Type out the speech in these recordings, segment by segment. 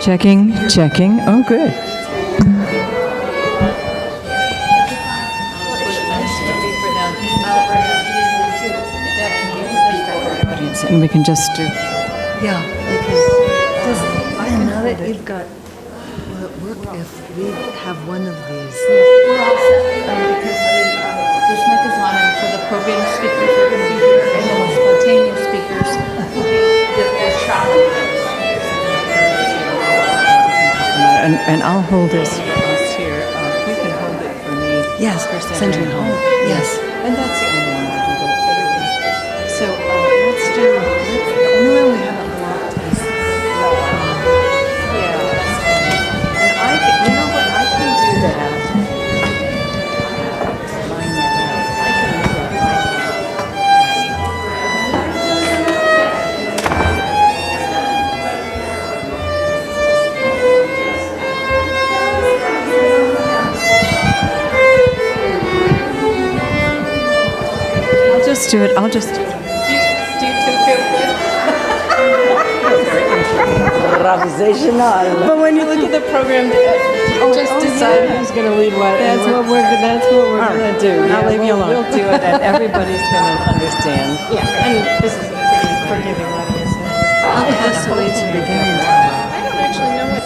Checking, checking. Oh, good. And we can just do. Yeah, because now that you've got, will it work if we have one of these? We're all set, because this mic is on, and for the Provian speakers are going to be here, and then the spontaneous speakers will be the traveling. And I'll hold this for us here. You can hold it for me. Yes, for sending home. Yes. And that's the only one I'll do. Everything. So let's do, the only one we haven't blocked is, And I can, you know what, I can do that. Line that out. I can do that. I'll just do it. I'll just do it. Do you two feel good? Improvisational. But when you look at the program, just decide who's going to lead what. That's what we're gonna do. I'll leave you alone. We'll do it, and everybody's gonna understand. Yeah, and this is a pretty forgiving audience. how close are we to beginning time? I don't actually know what.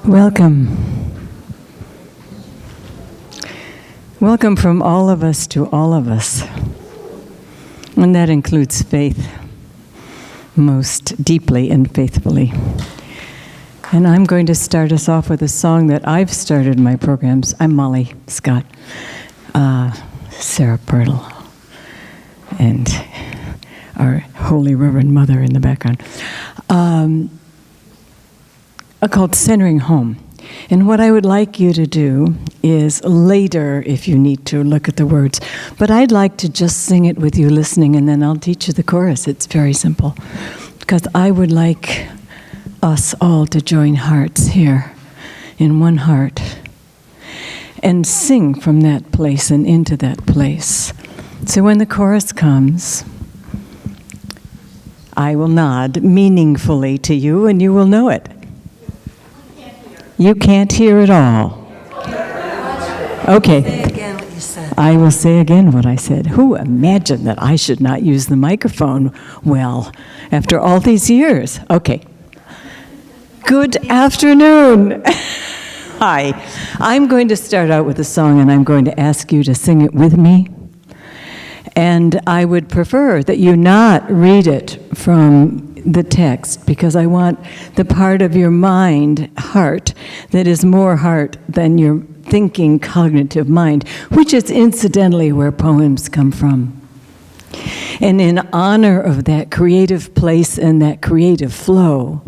Welcome. Welcome from all of us to all of us. And that includes faith, most deeply and faithfully. And I'm going to start us off with a song that I've started my programs. I'm Molly Scott, Sarah Pirtle, and our Holy Reverend Mother in the background, called Centering Home. And what I would like you to do is later, if you need to, look at the words. But I'd like to just sing it with you listening, and then I'll teach you the chorus. It's very simple. Because I would like us all to join hearts here in one heart and sing from that place and into that place. So when the chorus comes, I will nod meaningfully to you, and you will know it. You can't hear at all. Okay. Say again what you said. I will say again what I said. Who imagined that I should not use the microphone well after all these years? Okay. Good afternoon. Hi. I'm going to start out with a song, and I'm going to ask you to sing it with me. And I would prefer that you not read it from the text, because I want the part of your mind, heart, that is more heart than your thinking, cognitive mind, which is incidentally where poems come from. And in honor of that creative place and that creative flow,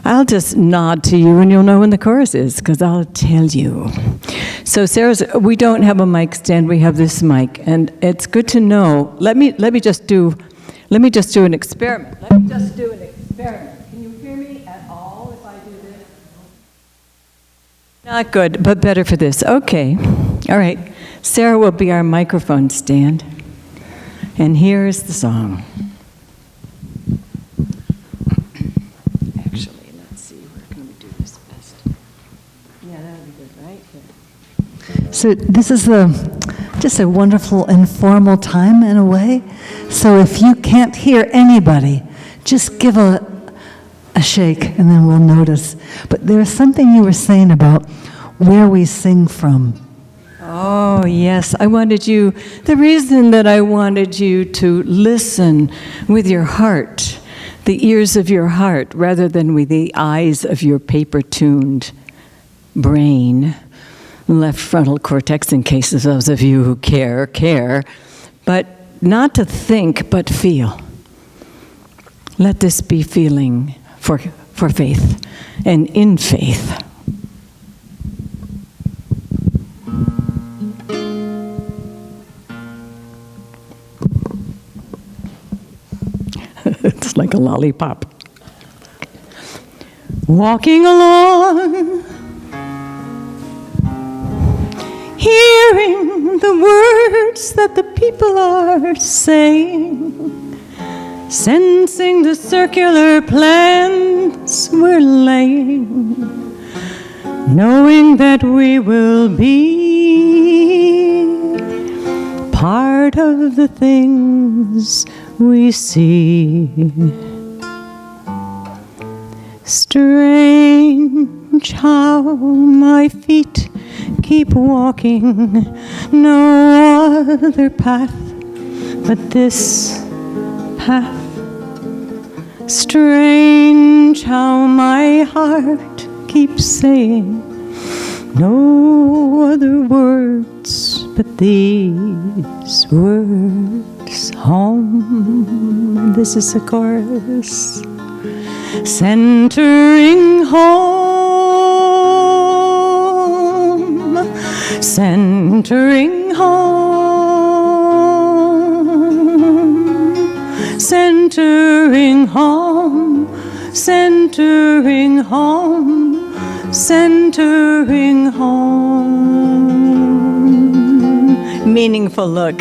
I'll just nod to you and you'll know when the chorus is, because I'll tell you. So we don't have a mic stand, we have this mic, and it's good to know. Let me just do an experiment. Can you hear me at all if I do this? Not good, but better for this. Okay. All right. Sarah will be our microphone stand. And here is the song. Actually, let's see. Where can we do this best? Yeah, that would be good, right? Here. So this is just a wonderful informal time in a way. So if you can't hear anybody, just give a shake and then we'll notice. But there's something you were saying about where we sing from. Oh, yes. The reason that I wanted you to listen with your heart, the ears of your heart, rather than with the eyes of your paper-tuned brain, left frontal cortex, in case of those of you who care, but not to think, but feel. Let this be feeling for faith and in faith. It's like a lollipop. Walking along, hearing the words that the people are saying, sensing the circular plans we're laying, knowing that we will be part of the things we see. Strange how my feet keep walking, no other path but this path. Strange how my heart keeps saying, no other words but these words. Home, this is the chorus. Centering home, centering home, centering home, centering home, centering home. Meaningful look.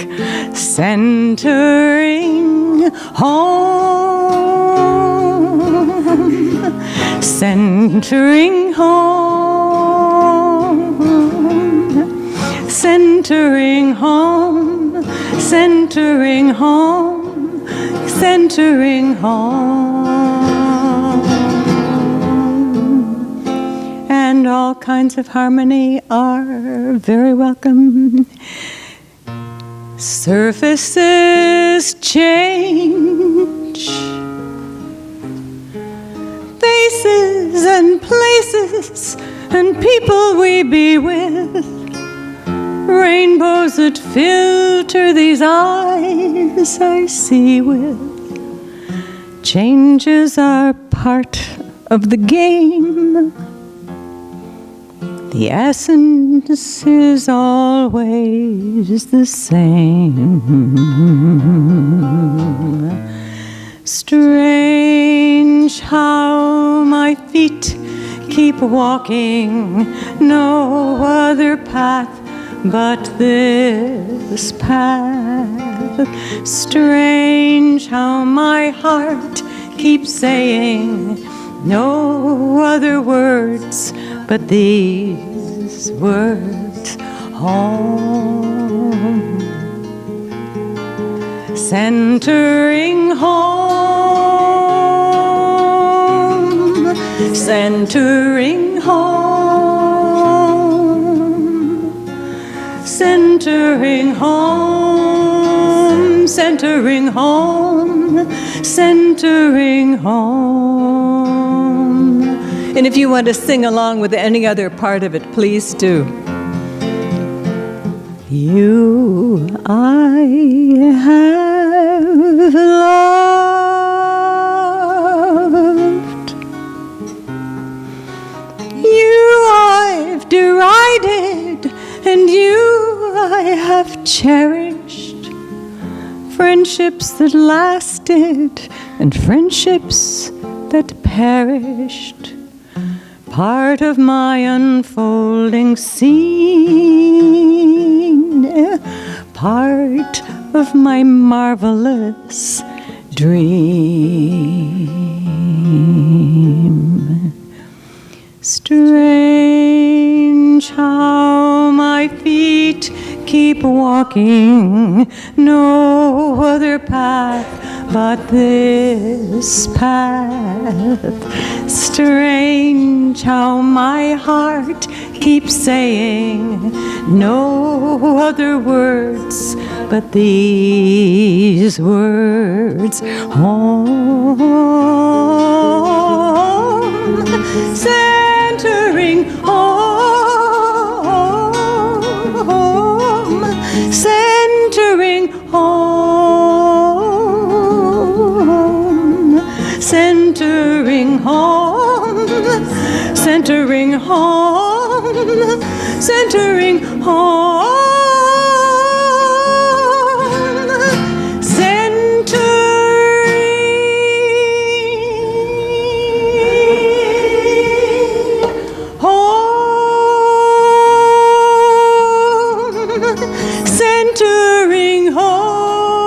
Centering home, centering home, centering home, centering home, centering home. all kinds of harmony are very welcome. Surfaces change, faces and places and people we be with, rainbows that filter these eyes I see with. Changes are part of the game. The essence is always the same. Strange how my feet keep walking, no other path but this path. Strange how my heart keeps saying no other words but these words. Home, centering home, centering home, centering home, centering home, centering home. And if you want to sing along with any other part of it, please do. You I have loved, you I've derided, and you I have cherished. Friendships that lasted and friendships that perished. Part of my unfolding scene, part of my marvelous dream. Strange how my feet keep walking, no other path but this path. Strange how my heart keeps saying no other words but these words. Home, centering home, centering home, centering home, centering home, centering home, centering home,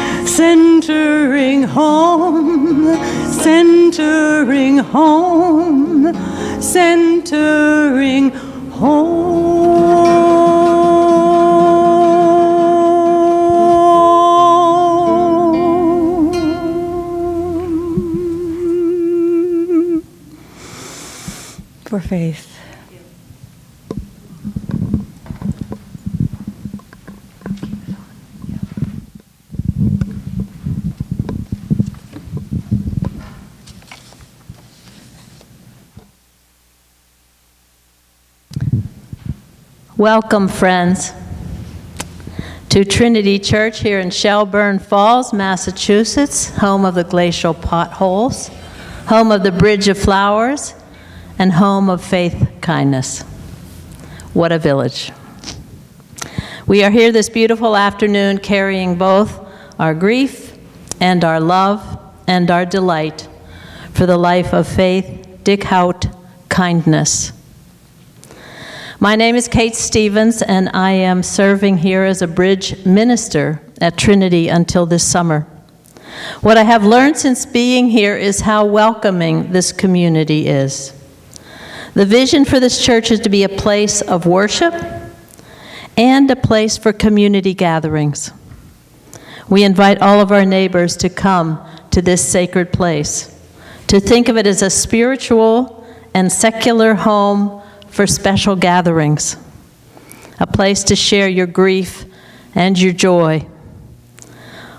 centering home, centering home, centering home. For Faith. Welcome, friends, to Trinity Church here in Shelburne Falls, Massachusetts, home of the glacial potholes, home of the Bridge of Flowers, and home of faith kindness. What a village. We are here this beautiful afternoon carrying both our grief and our love and our delight for the life of Faith Dickhout Kindness. My name is Kate Stevens, and I am serving here as a bridge minister at Trinity until this summer. What I have learned since being here is how welcoming this community is. The vision for this church is to be a place of worship and a place for community gatherings. We invite all of our neighbors to come to this sacred place, to think of it as a spiritual and secular home for special gatherings, a place to share your grief and your joy.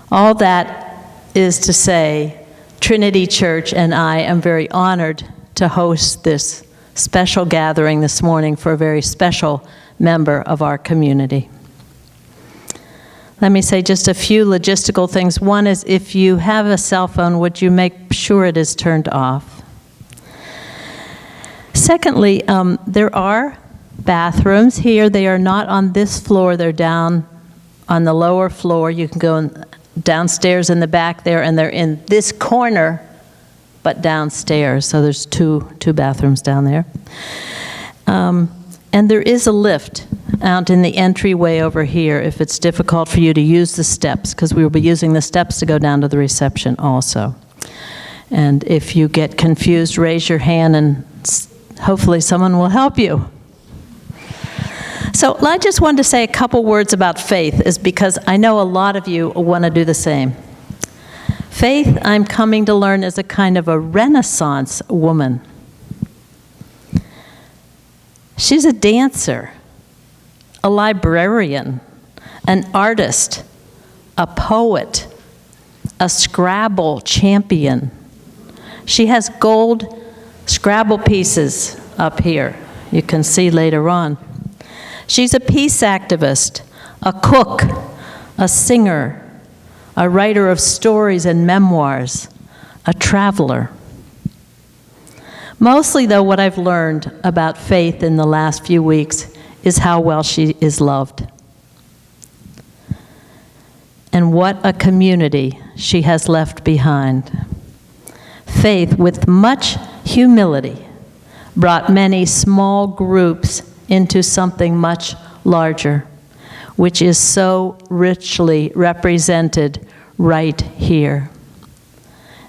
All that is to say, Trinity Church and I am very honored to host this special gathering this morning for a very special member of our community. Let me say just a few logistical things. One is, if you have a cell phone, would you make sure it is turned off? Secondly, there are bathrooms here. They are not on this floor. They're down on the lower floor. You can go downstairs in the back there, and they're in this corner, but downstairs. So there's two bathrooms down there. And there is a lift out in the entryway over here if it's difficult for you to use the steps, because we will be using the steps to go down to the reception also. And if you get confused, raise your hand and hopefully someone will help you. So I just wanted to say a couple words about faith, is because I know a lot of you want to do the same. Faith, I'm coming to learn, is a kind of a Renaissance woman. She's a dancer, a librarian, an artist, a poet, a Scrabble champion. She has gold Scrabble pieces up here, you can see later on. She's a peace activist, a cook, a singer, a writer of stories and memoirs, a traveler. Mostly, though, what I've learned about Faith in the last few weeks is how well she is loved. And what a community she has left behind. Faith, with much humility, brought many small groups into something much larger, which is so richly represented right here.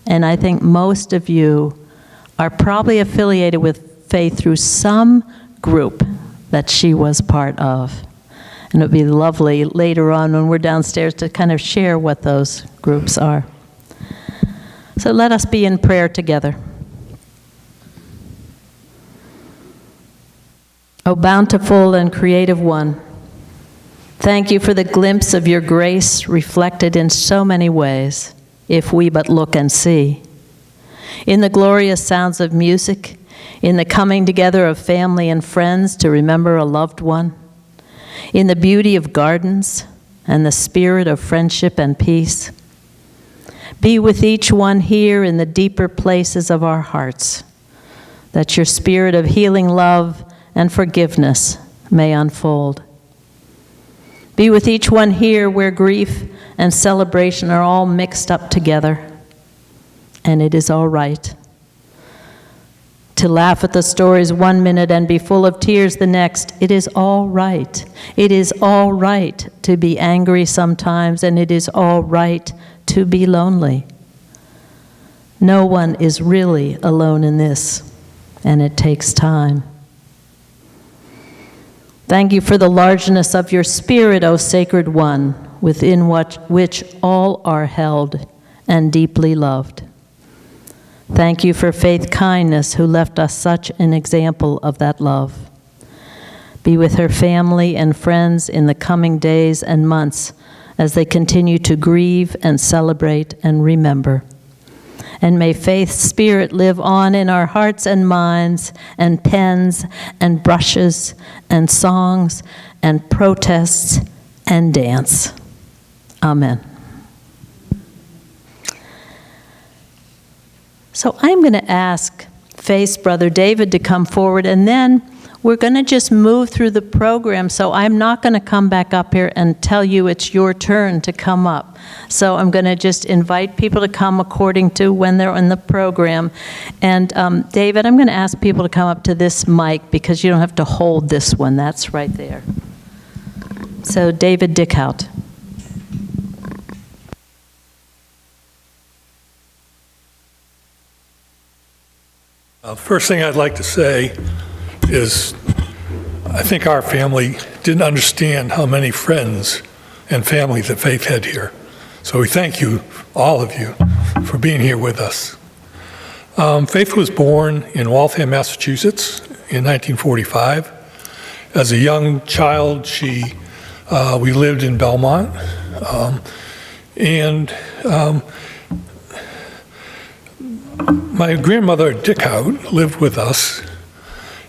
And I think most of you are probably affiliated with Faith through some group that she was part of. And it would be lovely later on when we're downstairs to kind of share what those groups are. So let us be in prayer together. O bountiful and creative one, thank you for the glimpse of your grace reflected in so many ways, if we but look and see. In the glorious sounds of music, in the coming together of family and friends to remember a loved one, in the beauty of gardens and the spirit of friendship and peace. Be with each one here in the deeper places of our hearts, that your spirit of healing love and forgiveness may unfold. Be with each one here where grief and celebration are all mixed up together, and it is all right. To laugh at the stories 1 minute and be full of tears the next, it is all right. It is all right to be angry sometimes, and it is all right to be lonely. No one is really alone in this, and it takes time. Thank you for the largeness of your Spirit, O Sacred One, within which all are held and deeply loved. Thank you for Faith Kindness, who left us such an example of that love. Be with her family and friends in the coming days and months as they continue to grieve and celebrate and remember. And may Faith's spirit live on in our hearts and minds and pens and brushes and songs and protests and dance. Amen. So I'm going to ask Faith's brother David to come forward, and then we're going to just move through the program. So I'm not going to come back up here and tell you it's your turn to come up. So I'm going to just invite people to come according to when they're in the program. And David, I'm going to ask people to come up to this mic because you don't have to hold this one. That's right there. So David Dickhout. First thing I'd like to say is I think our family didn't understand how many friends and family that Faith had here. So we thank you, all of you, for being here with us. Faith was born in Waltham, Massachusetts in 1945. As a young child, we lived in Belmont. My grandmother, Dickhout, lived with us.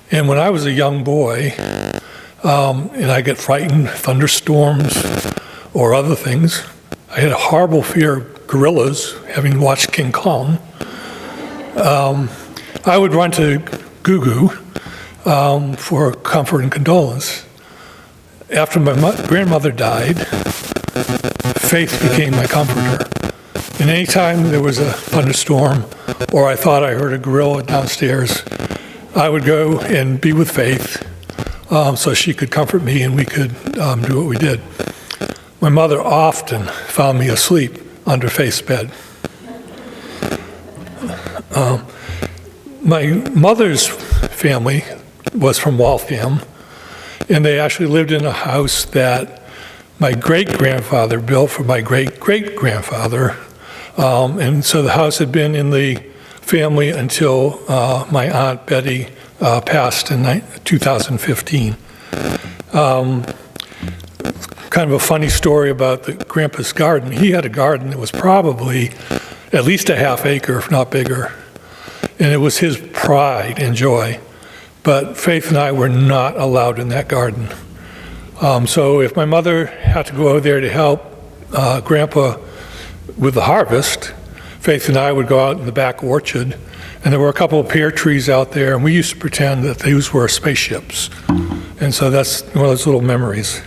And when I was a young boy, and I get frightened, thunderstorms or other things, I had a horrible fear of gorillas, having watched King Kong. I would run to Gugu for comfort and condolence. After my grandmother died, Faith became my comforter. And anytime there was a thunderstorm or I thought I heard a gorilla downstairs, I would go and be with Faith so she could comfort me and we could do what we did. My mother often found me asleep under Faith's bed. My mother's family was from Waltham, and they actually lived in a house that my great-grandfather built for my great-great-grandfather. And so the house had been in the family until my Aunt Betty passed in 2015. Kind of a funny story about the Grandpa's garden. He had a garden that was probably at least a half acre, if not bigger. And it was his pride and joy. But Faith and I were not allowed in that garden. So if my mother had to go over there to help Grandpa with the harvest, Faith and I would go out in the back orchard, and there were a couple of pear trees out there, and we used to pretend that these were spaceships. And so that's one of those little memories.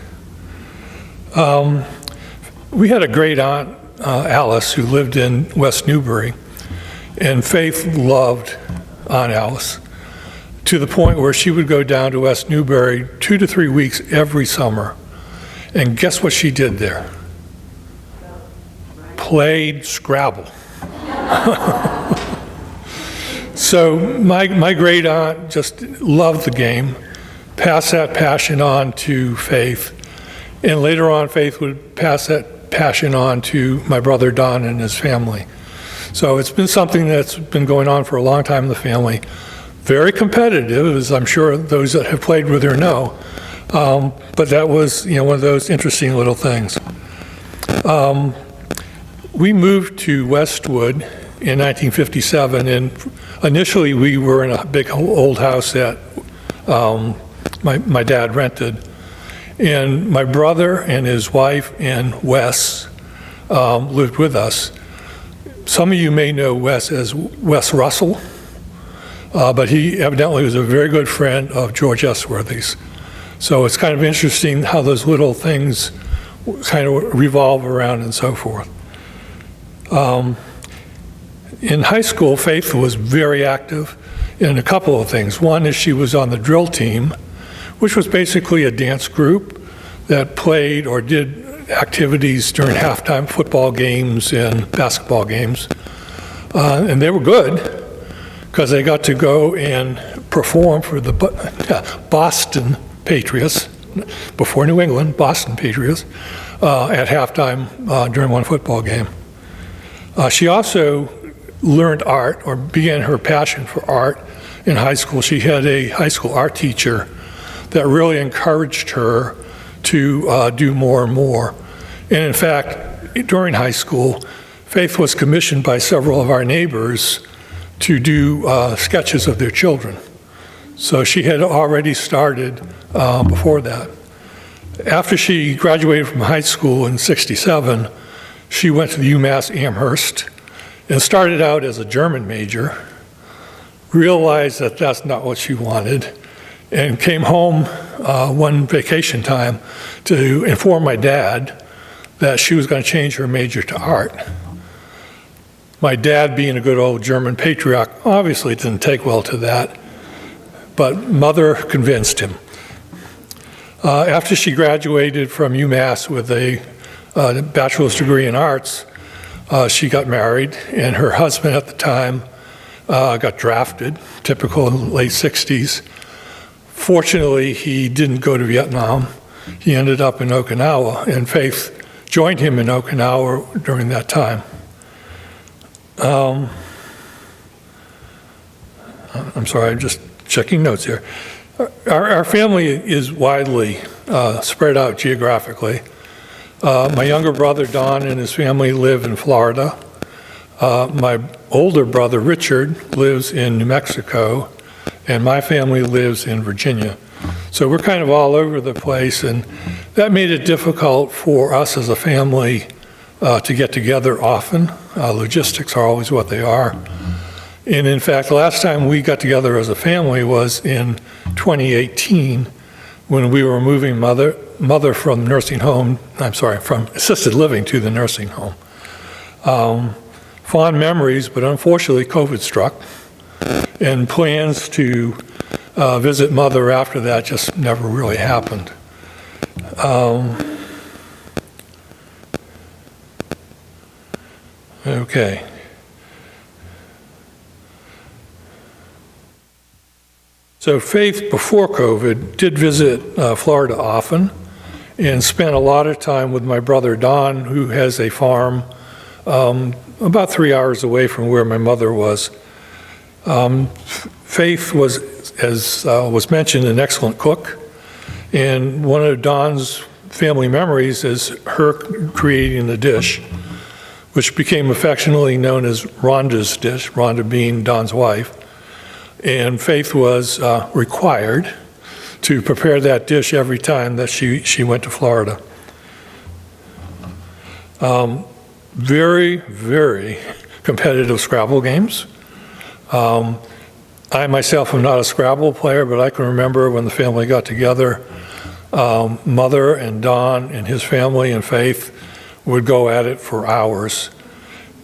We had a great aunt, Alice, who lived in West Newbury, and Faith loved Aunt Alice to the point where she would go down to West Newbury 2 to 3 weeks every summer. And guess what she did there? Played Scrabble. So my great aunt just loved the game, passed that passion on to Faith, and later on Faith would pass that passion on to my brother Don and his family. So it's been something that's been going on for a long time in the family. Very competitive, as I'm sure those that have played with her know, but that was one of those interesting little things. We moved to Westwood in 1957, and initially we were in a big old house that my dad rented. And my brother and his wife and Wes lived with us. Some of you may know Wes as Wes Russell, but he evidently was a very good friend of George Esworthy's. So it's kind of interesting how those little things kind of revolve around and so forth. In high school, Faith was very active in a couple of things. One is she was on the drill team, which was basically a dance group that played or did activities during halftime football games and basketball games. And they were good because they got to go and perform for the Boston Patriots, before New England, Boston Patriots, at halftime during one football game. She also learned art, or began her passion for art in high school. She had a high school art teacher that really encouraged her to do more and more. And in fact, during high school, Faith was commissioned by several of our neighbors to do sketches of their children. So she had already started before that. After she graduated from high school in '67, she went to the UMass Amherst and started out as a German major, realized that that's not what she wanted, and came home one vacation time to inform my dad that she was going to change her major to art. My dad, being a good old German patriarch, obviously didn't take well to that, but Mother convinced him. After she graduated from UMass with a bachelor's degree in arts, she got married, and her husband at the time got drafted, typical late 60s. Fortunately, he didn't go to Vietnam. He ended up in Okinawa, and Faith joined him in Okinawa during that time. I'm sorry, I'm just checking notes here. Our family is widely spread out geographically. My younger brother, Don, and his family live in Florida. My older brother, Richard, lives in New Mexico, and my family lives in Virginia. So we're kind of all over the place, and that made it difficult for us as a family to get together often. Logistics are always what they are. And in fact, the last time we got together as a family was in 2018 when we were moving mother from from assisted living to the nursing home. Fond memories, but unfortunately COVID struck, and plans to visit mother after that just never really happened. Okay. So Faith, before COVID, did visit Florida often and spent a lot of time with my brother Don, who has a farm about 3 hours away from where my mother was. Faith was, as was mentioned, an excellent cook, and one of Don's family memories is her creating the dish, which became affectionately known as Rhonda's dish, Rhonda being Don's wife. And Faith was required to prepare that dish every time that she went to Florida. Very, very competitive Scrabble games. I myself am not a Scrabble player, but I can remember when the family got together, Mother and Don and his family and Faith would go at it for hours.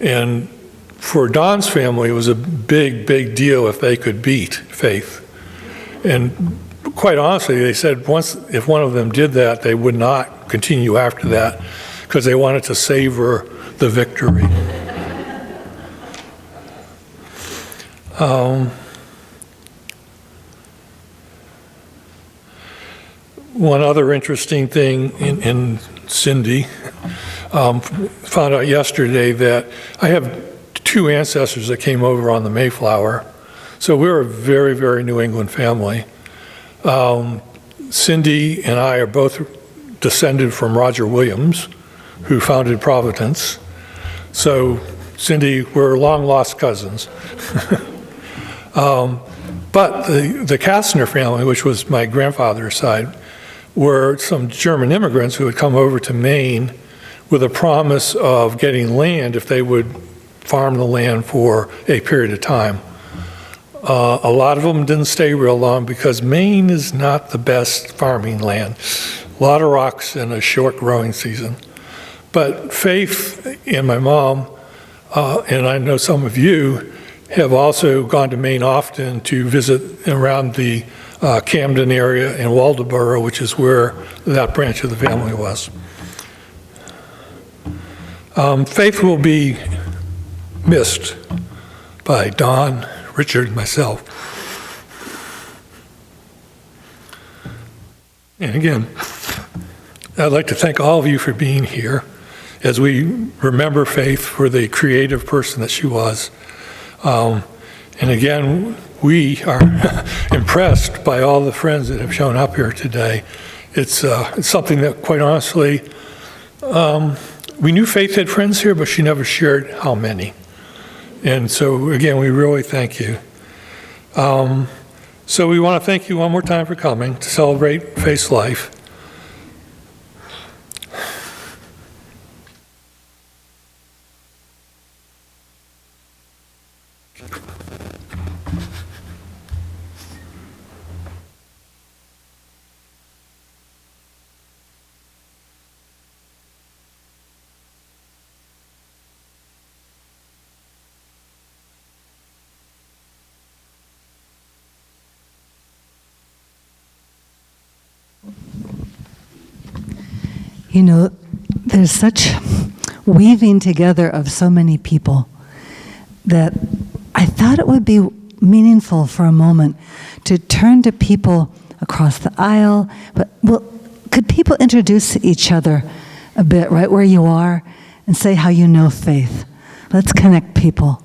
And for Don's family, it was a big, big deal if they could beat Faith. And quite honestly, they said if one of them did that, they would not continue after that because they wanted to savor the victory. One other interesting thing in Cindy, found out yesterday that I have 2 ancestors that came over on the Mayflower. So we're a very, very New England family. Cindy and I are both descended from Roger Williams, who founded Providence. So Cindy, we're long-lost cousins. But the Kastner family, which was my grandfather's side, were some German immigrants who had come over to Maine with a promise of getting land if they would farm the land for a period of time. A lot of them didn't stay real long because Maine is not the best farming land. A lot of rocks and a short growing season. But Faith and my mom, and I know some of you, have also gone to Maine often to visit around the Camden area and Waldoboro, which is where that branch of the family was. Faith will be missed by Don, Richard, and myself. And again, I'd like to thank all of you for being here as we remember Faith for the creative person that she was. And again, we are impressed by all the friends that have shown up here today. It's something that, quite honestly, we knew Faith had friends here, but she never shared how many. And so, again, we really thank you. So we want to thank you one more time for coming to celebrate Faith's life. You know, there's such weaving together of so many people that I thought it would be meaningful for a moment to turn to people across the aisle. But could people introduce each other a bit right where you are and say how you know Faith? Let's connect people.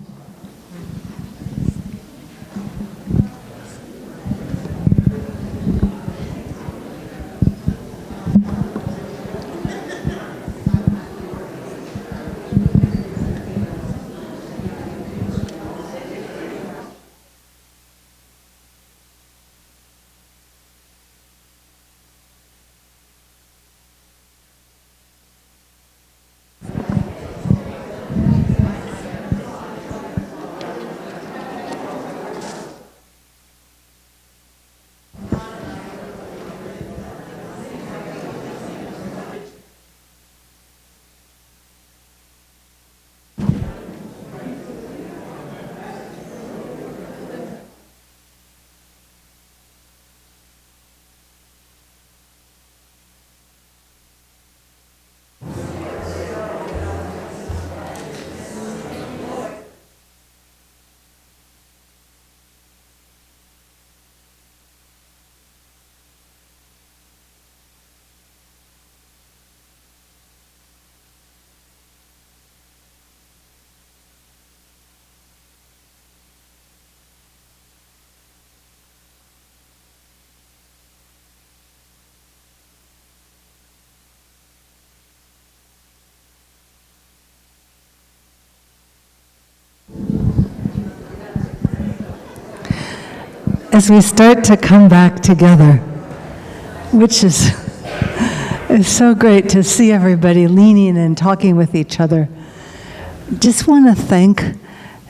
as we start to come back together, which is it's so great to see everybody leaning and talking with each other. Just want to thank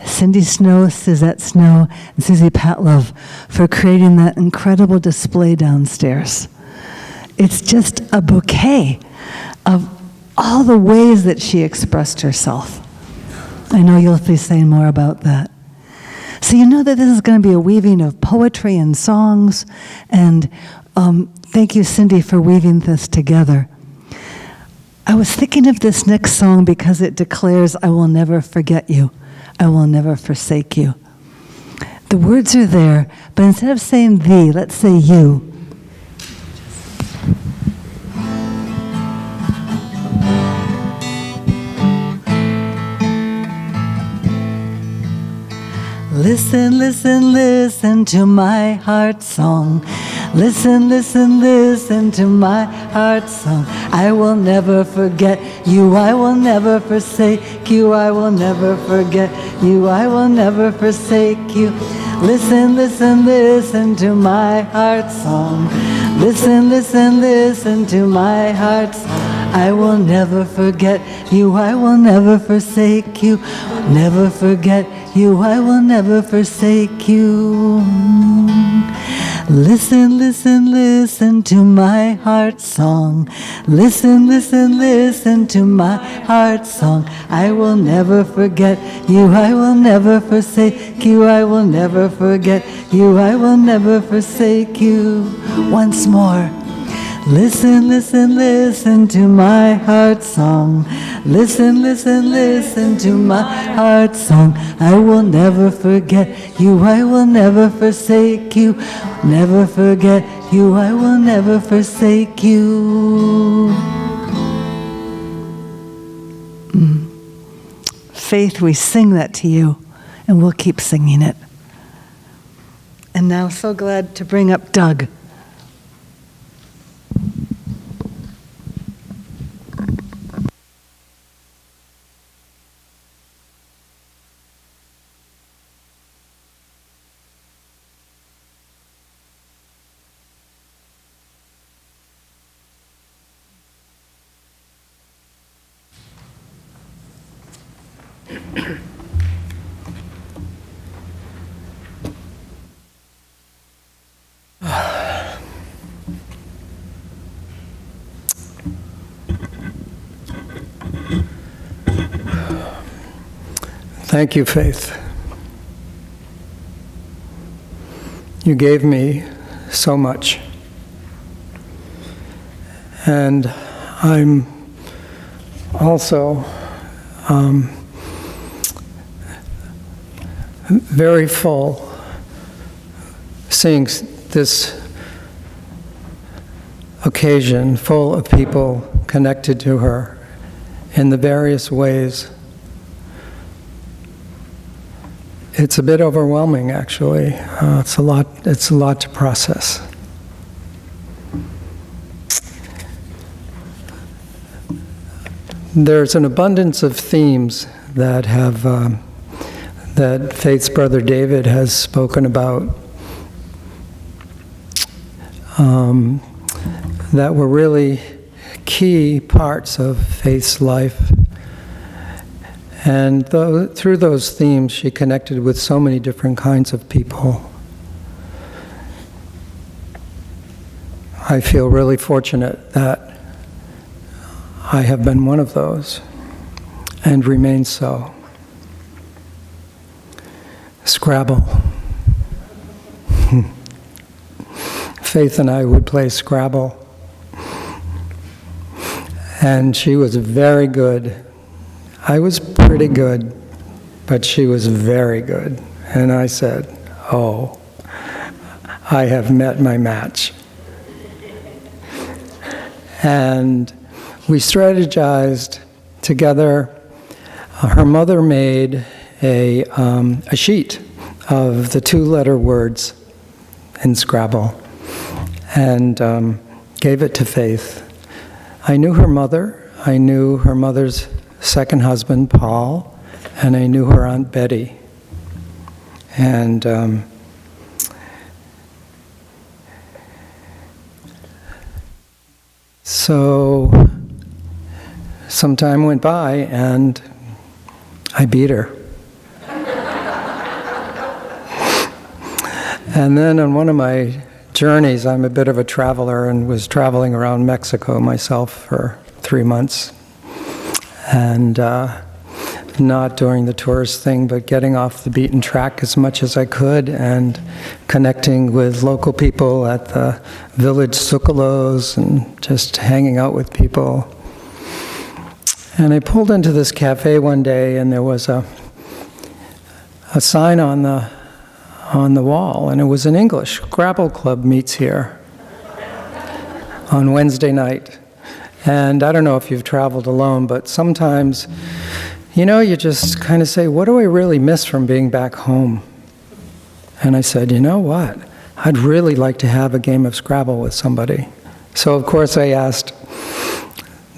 Cindy Snow, Suzette Snow, and Susie Patlove for creating that incredible display downstairs. It's just a bouquet of all the ways that she expressed herself. I know you'll be saying more about that. So you know that this is going to be a weaving of poetry and songs, and thank you, Cindy, for weaving this together. I was thinking of this next song because it declares, I will never forget you. I will never forsake you. The words are there, but instead of saying thee, let's say you. Listen, listen, listen to my heart song. Listen, listen, listen to my heart song. I will never forget you. I will never forsake you. I will never forget you. I will never forsake you. Listen, listen, listen to my heart song. Listen, listen, listen to my heart song. I will never forget you. I will never forsake you. Never forget you. I will never forsake you. Listen, listen, listen to my heart song. Listen, listen, listen to my heart song. I will never forget you. I will never forsake you. I will never forget you. I will never forsake you. Once more. Listen, listen, listen to my heart song. Listen, listen, listen to my heart song. I will never forget you. I will never forsake you. Never forget you. I will never forsake you. Faith, we sing that to you, and we'll keep singing it. And now, so glad to bring up Doug. Thank you, Faith. You gave me so much. And I'm also very full seeing this occasion full of people connected to her in the various ways. It's a bit overwhelming, actually. It's a lot to process. There's an abundance of themes that have that Faith's brother David has spoken about that were really key parts of Faith's life. And through those themes, she connected with so many different kinds of people. I feel really fortunate that I have been one of those and remain so. Scrabble. Faith and I would play Scrabble. And she was very good. I was pretty good, but she was very good. And I said, oh, I have met my match. And we strategized together. Her mother made a sheet of the two-letter words in Scrabble and gave it to Faith. I knew her mother. I knew her mother's second husband, Paul, and I knew her Aunt Betty. And So some time went by, and I beat her. And then on one of my journeys, I'm a bit of a traveler and was traveling around Mexico myself for 3 months. And not doing the tourist thing, but getting off the beaten track as much as I could and connecting with local people at the village Zócalos and just hanging out with people. And I pulled into this cafe one day, and there was a sign on the wall, and it was in English. Scrabble Club meets here on Wednesday night. And I don't know if you've traveled alone, but sometimes, you just kind of say, what do I really miss from being back home? And I said, you know what? I'd really like to have a game of Scrabble with somebody. So of course I asked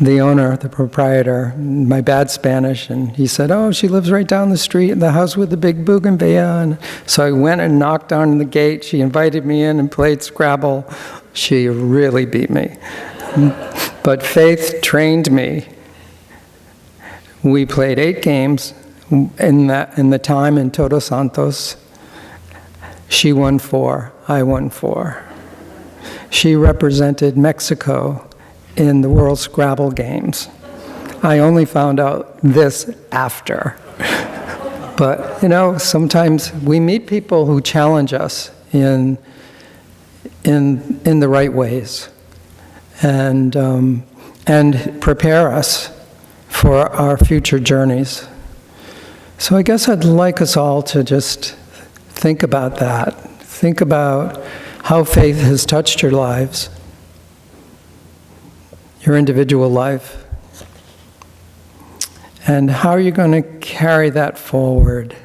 the owner, the proprietor, my bad Spanish, and he said, oh, she lives right down the street in the house with the big bougainvillea. And so I went and knocked on the gate. She invited me in and played Scrabble. She really beat me. But Faith trained me. We played 8 games in the time in Todos Santos. She won 4, I won 4. She represented Mexico in the World Scrabble Games. I only found out this after. But, sometimes we meet people who challenge us in the right ways and prepare us for our future journeys. So I guess I'd like us all to just think about that. Think about how faith has touched your lives, your individual life, and how are you going to carry that forward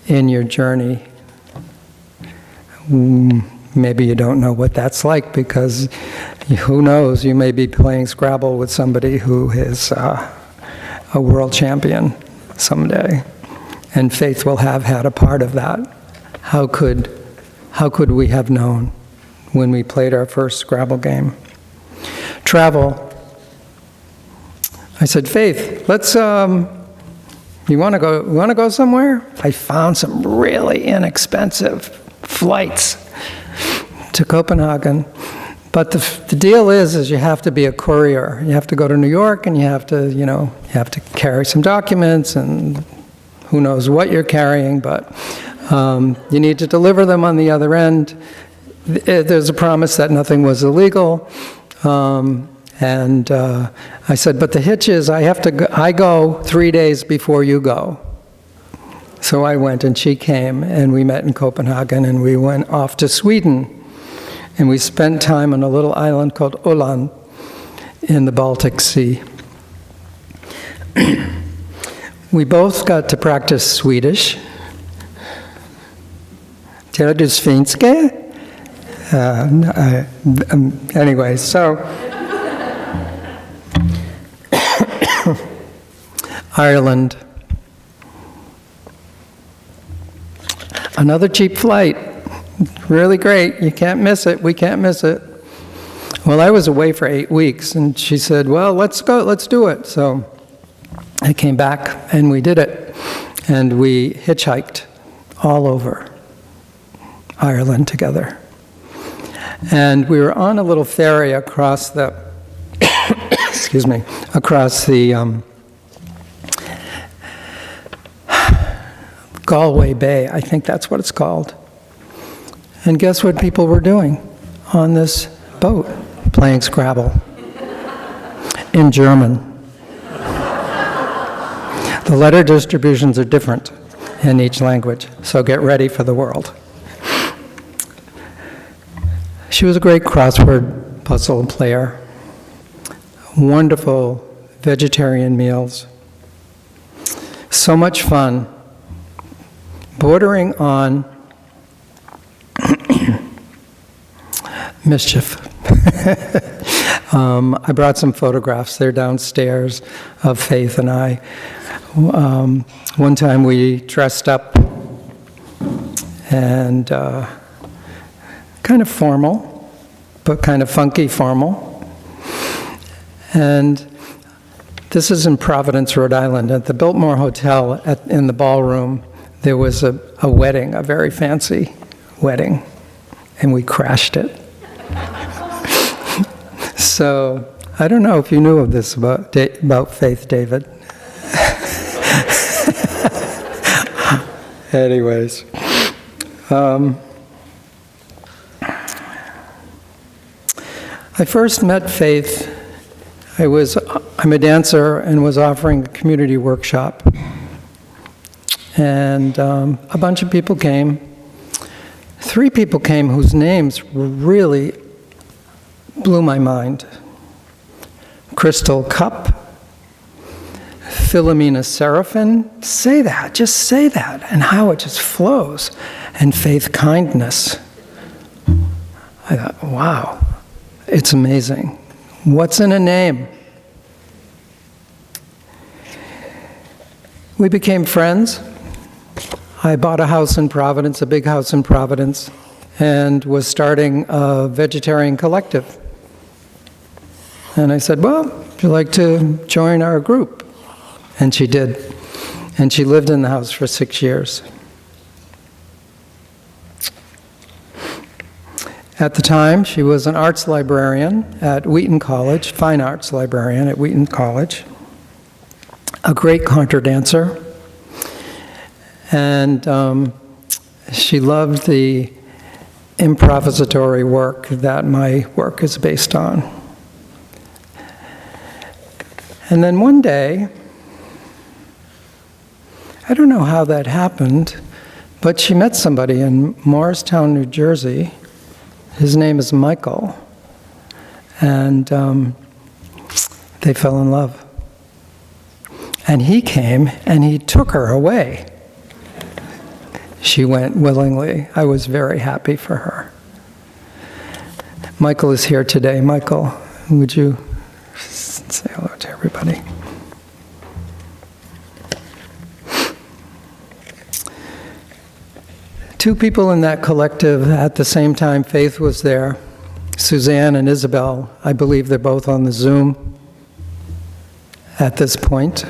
in your journey. Maybe you don't know what that's like, because who knows, you may be playing Scrabble with somebody who is a world champion someday, and Faith will have had a part of that. How could we have known when we played our first Scrabble game? Travel. I said, Faith, let's, you want to go somewhere? I found some really inexpensive flights to Copenhagen. But the deal is you have to be a courier. You have to go to New York, and you have to carry some documents, and who knows what you're carrying, but you need to deliver them on the other end. There's a promise that nothing was illegal. And I said, but the hitch is I go 3 days before you go. So I went, and she came, and we met in Copenhagen, and we went off to Sweden. And we spent time on a little island called Åland in the Baltic Sea. We both got to practice Swedish. Talar du svenska? Anyway, so Ireland. Another cheap flight. Really great. You can't miss it. We can't miss it. Well, I was away for 8 weeks, and she said, well, let's go. Let's do it. So I came back, and we did it. And we hitchhiked all over Ireland together. And we were on a little ferry across the, excuse me, across the Galway Bay. I think that's what it's called. And guess what people were doing on this boat? Playing Scrabble in German. The letter distributions are different in each language, so get ready for the world. She was a great crossword puzzle player, wonderful vegetarian meals, so much fun, bordering on mischief. I brought some photographs. They're downstairs of Faith and I. One time we dressed up and kind of formal, but kind of funky formal. And this is in Providence, Rhode Island. At the Biltmore Hotel in the ballroom, there was a wedding, a very fancy wedding, and we crashed it. So I don't know if you knew of this about Faith, David. Anyways. I first met Faith. I'm a dancer and was offering a community workshop. And a bunch of people came. 3 people came whose names really blew my mind. Crystal Cup, Philomena Seraphin, say that, just say that, and how it just flows. And Faith Kindness. I thought, wow, it's amazing. What's in a name? We became friends. I bought a house in Providence, a big house in Providence, and was starting a vegetarian collective. And I said, well, would you like to join our group? And she did. And she lived in the house for 6 years. At the time, she was an arts librarian at Wheaton College, fine arts librarian at Wheaton College, a great contra dancer, and she loved the improvisatory work that my work is based on. And then one day, I don't know how that happened, but she met somebody in Morristown, New Jersey. His name is Michael, and they fell in love. And he came and he took her away. She went willingly. I was very happy for her. Michael is here today. Michael, would you say hello to everybody? Two people in that collective at the same time. Faith was there. Suzanne and Isabel, I believe they're both on the Zoom at this point.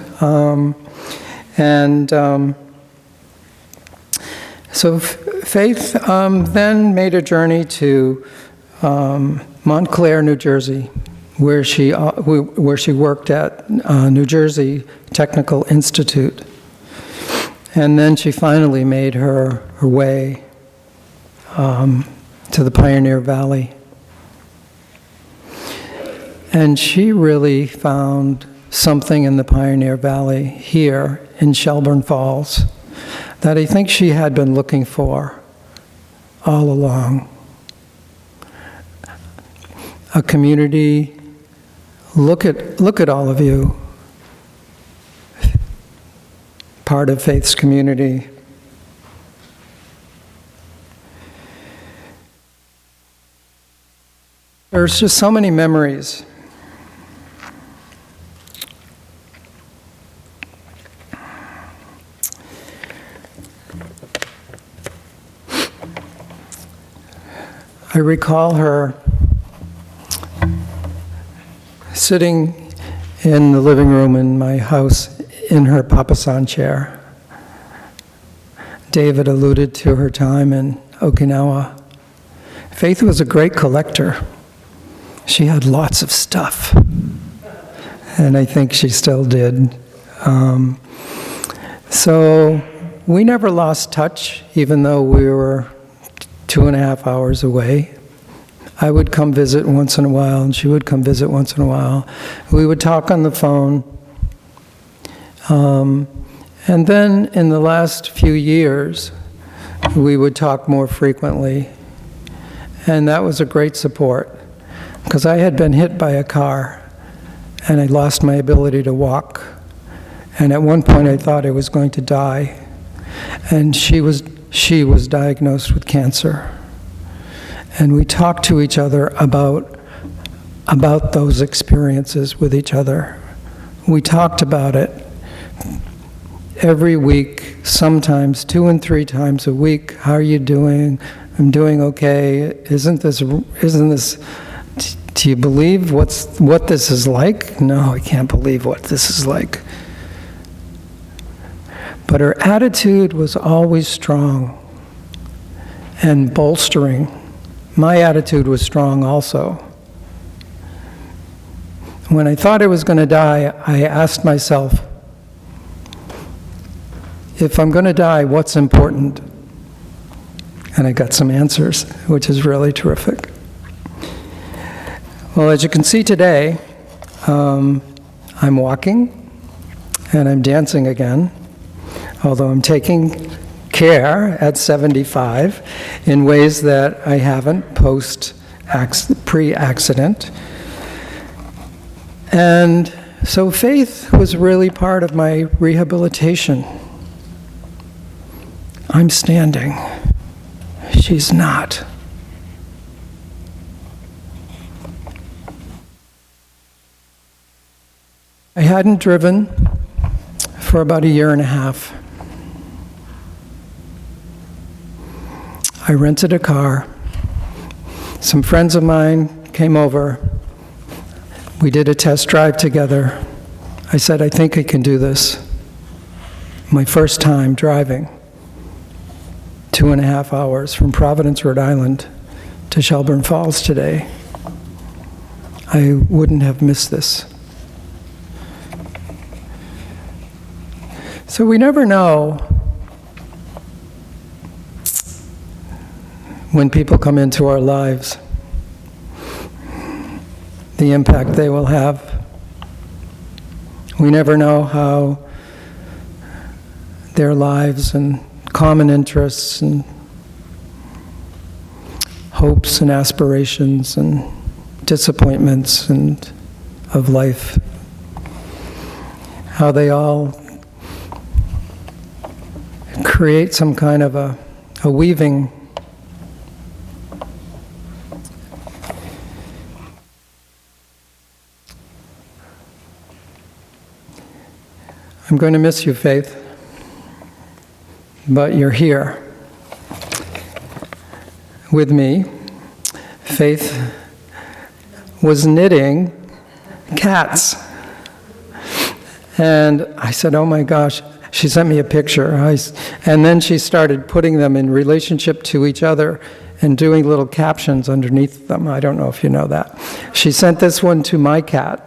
So Faith then made a journey to Montclair, New Jersey, where she worked at New Jersey Technical Institute. And then she finally made her way to the Pioneer Valley. And she really found something in the Pioneer Valley here in Shelburne Falls that I think she had been looking for all along. A community, look at all of you, part of Faith's community. There's just so many memories. I recall her sitting in the living room in my house in her papasan chair. David alluded to her time in Okinawa. Faith was a great collector. She had lots of stuff, and I think she still did. So we never lost touch, even though we were 2.5 hours away. I would come visit once in a while, and she would come visit once in a while. We would talk on the phone. And then in the last few years, we would talk more frequently. And that was a great support, because I had been hit by a car, and I lost my ability to walk. And at one point, I thought I was going to die. And she was diagnosed with cancer. And we talked to each other about those experiences with each other. We talked about it every week, sometimes 2 and 3 times a week. How are you doing? I'm doing okay. Isn't this Do you believe what this is like? No, I can't believe what this is like. But her attitude was always strong and bolstering. My attitude was strong also. When I thought I was going to die, I asked myself, if I'm going to die, what's important? And I got some answers, which is really terrific. Well, as you can see today, I'm walking and I'm dancing again, although I'm taking care at 75 in ways that I haven't pre-accident. And so faith was really part of my rehabilitation. I'm standing. She's not. I hadn't driven for about a year and a half. I rented a car. Some friends of mine came over. We did a test drive together. I said, I think I can do this. My first time driving. 2.5 hours from Providence, Rhode Island to Shelburne Falls today. I wouldn't have missed this. So we never know when people come into our lives, the impact they will have. We never know how their lives and common interests and hopes and aspirations and disappointments and of life, how they all create some kind of a weaving. I'm going to miss you, Faith, but you're here with me. Faith was knitting cats. And I said, oh my gosh, she sent me a picture. And then she started putting them in relationship to each other and doing little captions underneath them. I don't know if you know that. She sent this one to my cat.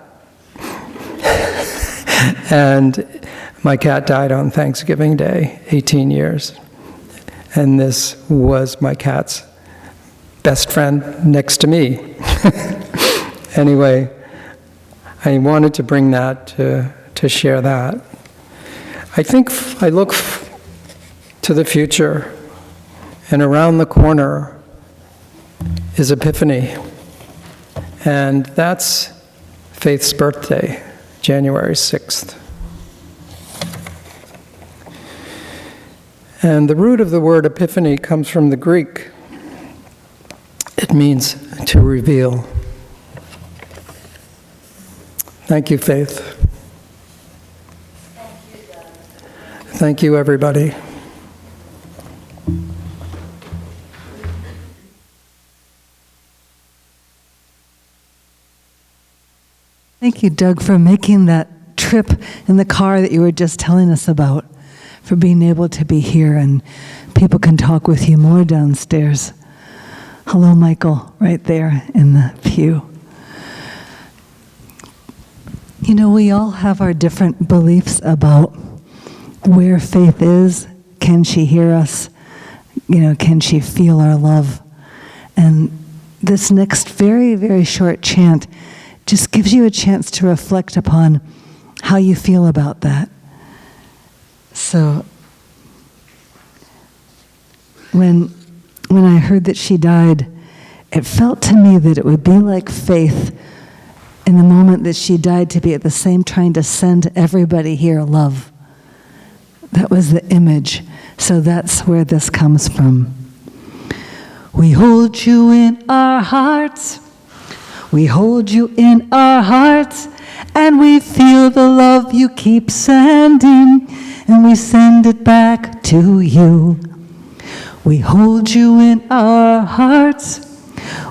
And my cat died on Thanksgiving Day, 18 years. And this was my cat's best friend next to me. Anyway, I wanted to bring that to share that. I think I look to the future, and around the corner is Epiphany. And that's Faith's birthday, January 6th. And the root of the word epiphany comes from the Greek. It means to reveal. Thank you, Faith. Thank you, everybody. Thank you, Doug, for making that trip in the car that you were just telling us about, for being able to be here, and people can talk with you more downstairs. Hello, Michael, right there in the pew. You know, we all have our different beliefs about where Faith is. Can she hear us? You know, can she feel our love? And this next very, very short chant just gives you a chance to reflect upon how you feel about that. So, when I heard that she died, it felt to me that it would be like Faith in the moment that she died to be at the same trying to send everybody here love. That was the image. So that's where this comes from. We hold you in our hearts. We hold you in our hearts. And we feel the love you keep sending. And we send it back to you. We hold you in our hearts.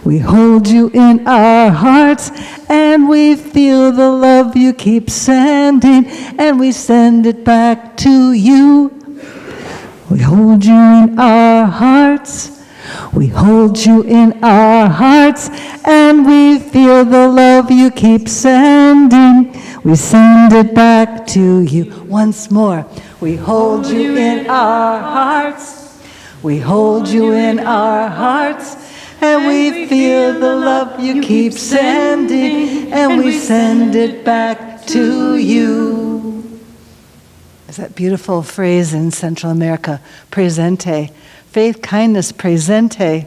We hold you in our hearts, and we feel the love you keep sending, and we send it back to you. We hold you in our hearts. We hold you in our hearts, and we feel the love you keep sending. We send it back to you. Once more. We hold you in our hearts. We hold you in our hearts, and we feel the love you keep sending, and we send it back to you. There's that beautiful phrase in Central America, presente. Faith, kindness, presente.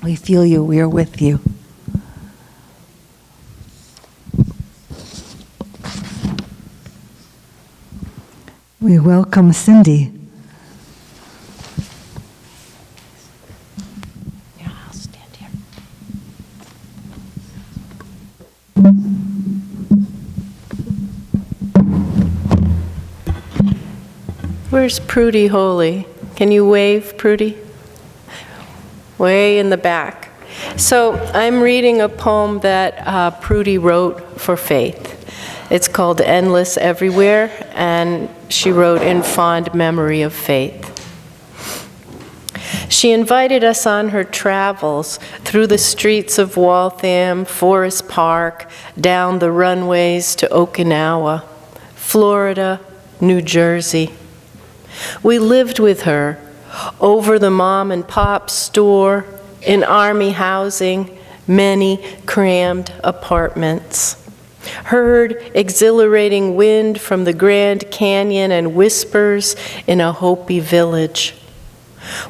We feel you, we are with you. We welcome Cindy. Yeah, I'll stand here. Where's Prudy Holy? Can you wave, Prudy? Way in the back. So I'm reading a poem that Prudy wrote for Faith. It's called Endless Everywhere, and she wrote in fond memory of Faith. She invited us on her travels through the streets of Waltham, Forest Park, down the runways to Okinawa, Florida, New Jersey. We lived with her over the mom and pop store, in army housing, many crammed apartments. Heard exhilarating wind from the Grand Canyon and whispers in a Hopi village.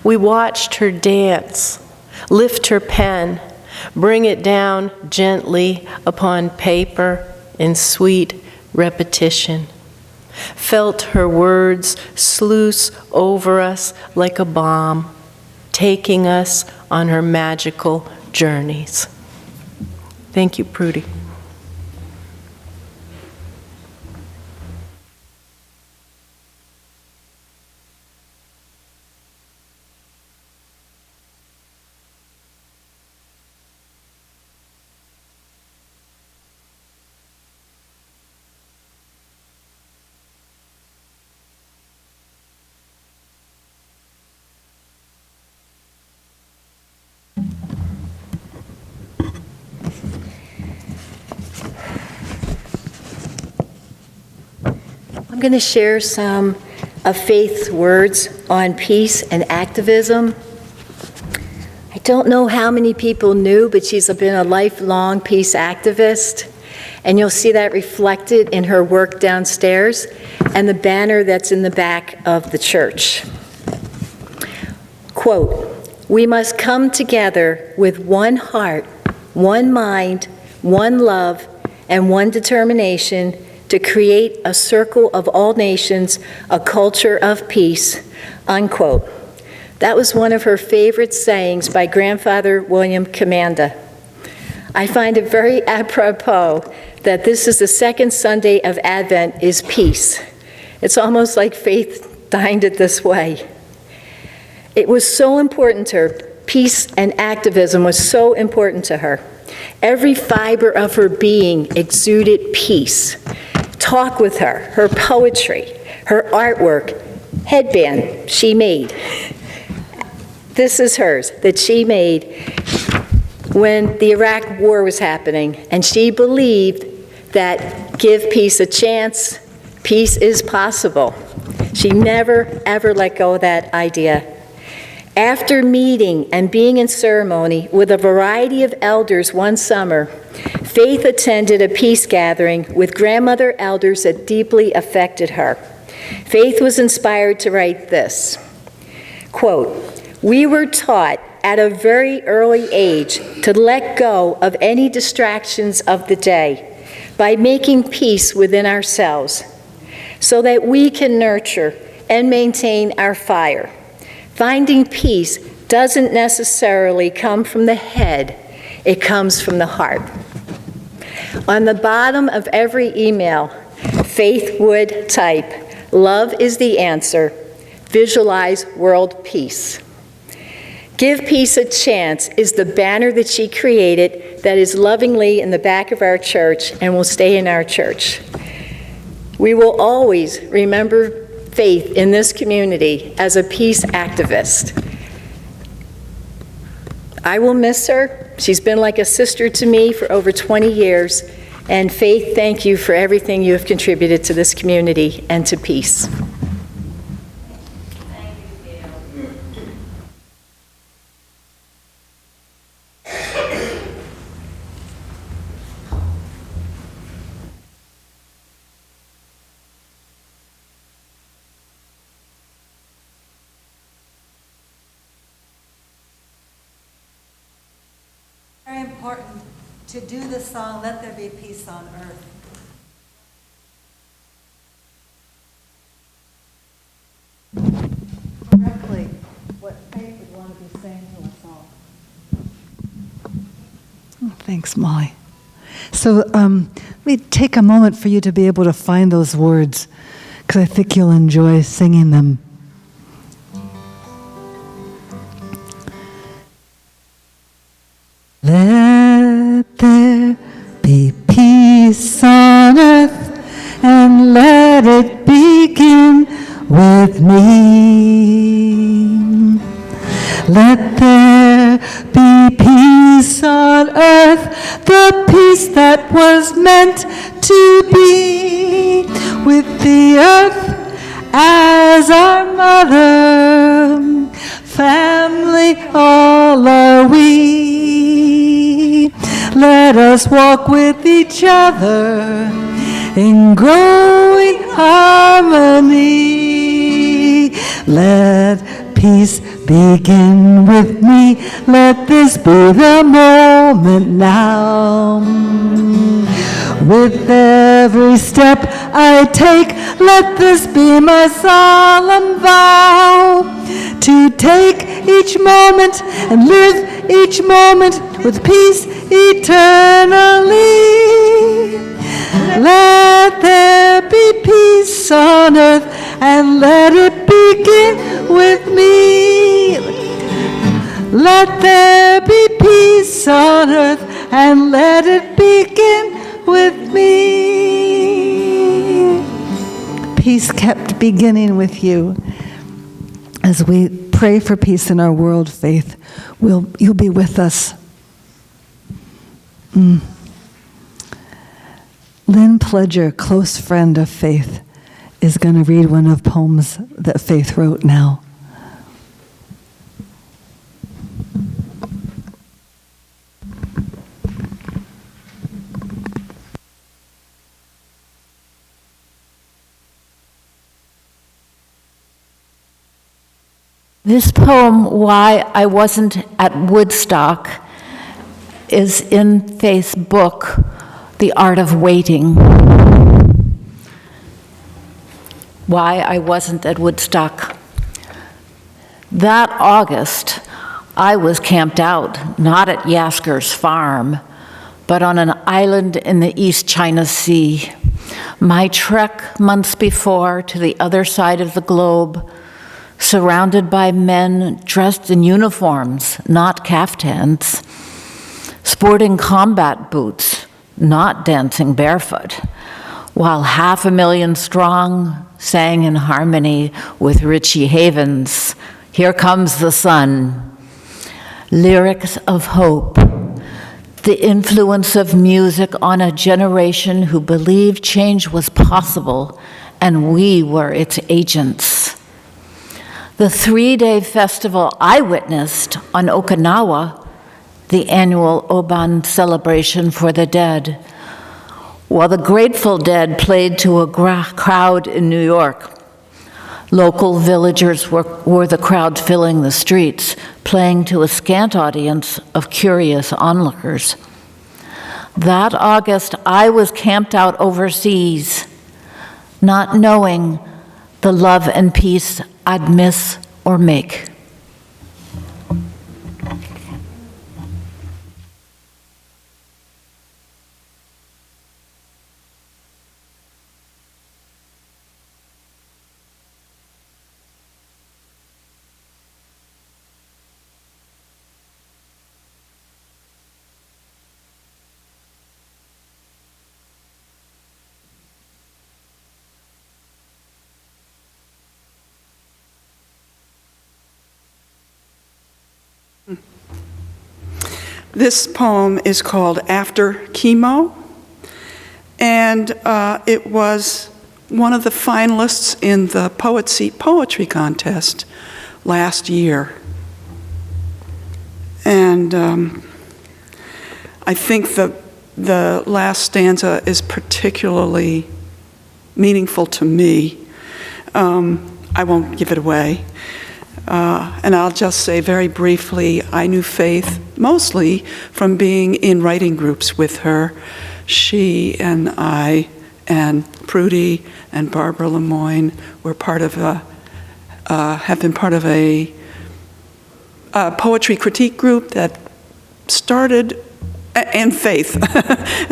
We watched her dance, lift her pen, bring it down gently upon paper in sweet repetition. Felt her words sluice over us like a bomb, taking us on her magical journeys. Thank you, Prudy. I'm going to share some of Faith's words on peace and activism. I don't know how many people knew, but she's been a lifelong peace activist, and you'll see that reflected in her work downstairs and the banner that's in the back of the church. Quote, "We must come together with one heart, one mind, one love, and one determination to create a circle of all nations, a culture of peace," unquote. That was one of her favorite sayings by Grandfather William Commanda. I find it very apropos that this is the second Sunday of Advent is peace. It's almost like Faith dined it this way. It was so important to her. Peace and activism was so important to her. Every fiber of her being exuded peace. Talk with her, her poetry, her artwork, headband she made. This is hers, that she made when the Iraq War was happening, and she believed that give peace a chance, peace is possible. She never, ever let go of that idea. After meeting and being in ceremony with a variety of elders one summer, Faith attended a peace gathering with grandmother elders that deeply affected her. Faith was inspired to write this, quote, "We were taught at a very early age to let go of any distractions of the day by making peace within ourselves so that we can nurture and maintain our fire. Finding peace doesn't necessarily come from the head, it comes from the heart." On the bottom of every email, Faith would type, "Love is the answer. Visualize world peace." Give Peace a Chance is the banner that she created that is lovingly in the back of our church and will stay in our church. We will always remember Faith in this community as a peace activist. I will miss her. She's been like a sister to me for over 20 years. And Faith, thank you for everything you have contributed to this community and to peace. Very important to do the song, Let There Be Peace on Earth. Correctly, what Faith would want to be saying to us all. Oh, thanks, Molly. So let me take a moment for you to be able to find those words, because I think you'll enjoy singing them. Let there be peace on earth, and let it begin with me. Let there be peace on earth, the peace that was meant to be, with the earth as our mother, family all are we. Let us walk with each other in growing harmony. Let peace begin with me. Let this be the moment now. With every step I take, let this be my solemn vow, to take each moment and live each moment with peace eternally. Let there be peace on earth, and let it begin with me. Let there be peace on earth, and let it begin with me. Peace kept beginning with you. As we pray for peace in our world, Faith, you'll be with us. Lynn Pledger, close friend of Faith, is going to read one of the poems that Faith wrote now. This poem, Why I Wasn't at Woodstock, is in Faith's book, The Art of Waiting. Why I Wasn't at Woodstock. That August, I was camped out, not at Yasgur's farm, but on an island in the East China Sea. My trek months before to the other side of the globe, surrounded by men dressed in uniforms, not caftans, sporting combat boots, not dancing barefoot, while 500,000 strong sang in harmony with Richie Havens' Here Comes the Sun. Lyrics of hope, the influence of music on a generation who believed change was possible, and we were its agents. The 3-day festival I witnessed on Okinawa, the annual Oban celebration for the dead, while the Grateful Dead played to a crowd in New York. Local villagers were the crowd filling the streets, playing to a scant audience of curious onlookers. That August, I was camped out overseas, not knowing the love and peace I'd miss or make. This poem is called After Chemo, and it was one of the finalists in the Poet Seat Poetry Contest last year. And I think the last stanza is particularly meaningful to me. I won't give it away. And I'll just say very briefly, I knew Faith mostly from being in writing groups with her. She and I and Prudy and Barbara Lemoyne were part of have been part of a poetry critique group that started, and Faith,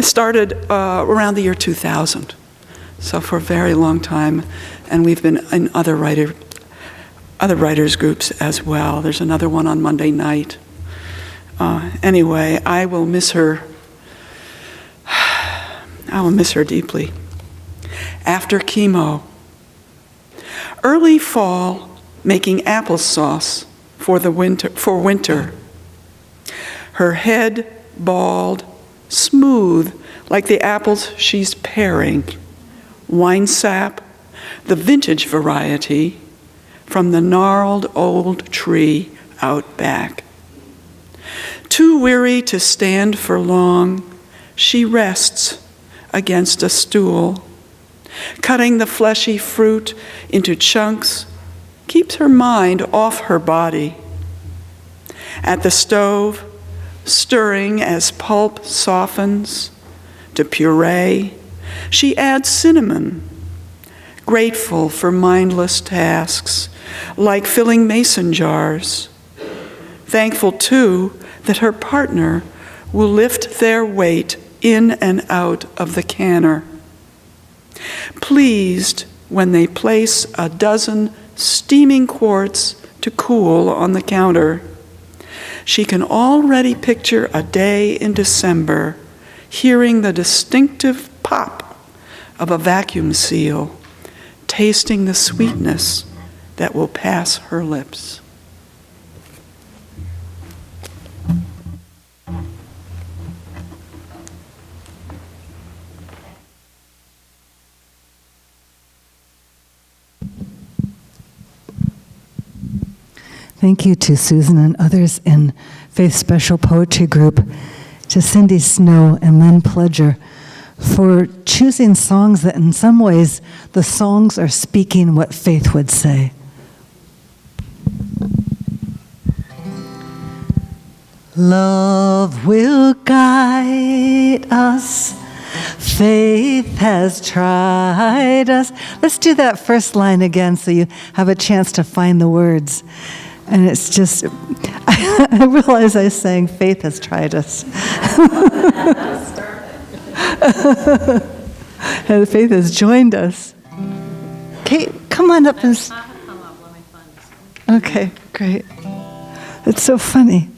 started around the year 2000. So for a very long time, and we've been in other writers groups as well. There's another one on Monday night. Anyway, I will miss her. I will miss her deeply. After chemo. Early fall, making applesauce for winter. Her head bald, smooth like the apples she's paring. Wine sap, the vintage variety, from the gnarled old tree out back. Too weary to stand for long, she rests against a stool. Cutting the fleshy fruit into chunks keeps her mind off her body. At the stove, stirring as pulp softens to puree, she adds cinnamon, grateful for mindless tasks like filling mason jars. Thankful, too, that her partner will lift their weight in and out of the canner. Pleased when they place a dozen steaming quarts to cool on the counter. She can already picture a day in December hearing the distinctive pop of a vacuum seal, tasting the sweetness that will pass her lips. Thank you to Susan and others in Faith's Special Poetry Group, to Cindy Snow and Lynn Pledger for choosing songs that in some ways the songs are speaking what Faith would say. Love will guide us. Faith has tried us. Let's do that first line again so you have a chance to find the words. And it's just, I realize I sang Faith has tried us. And Faith has joined us. Kate, come on up and... Okay, great. It's so funny.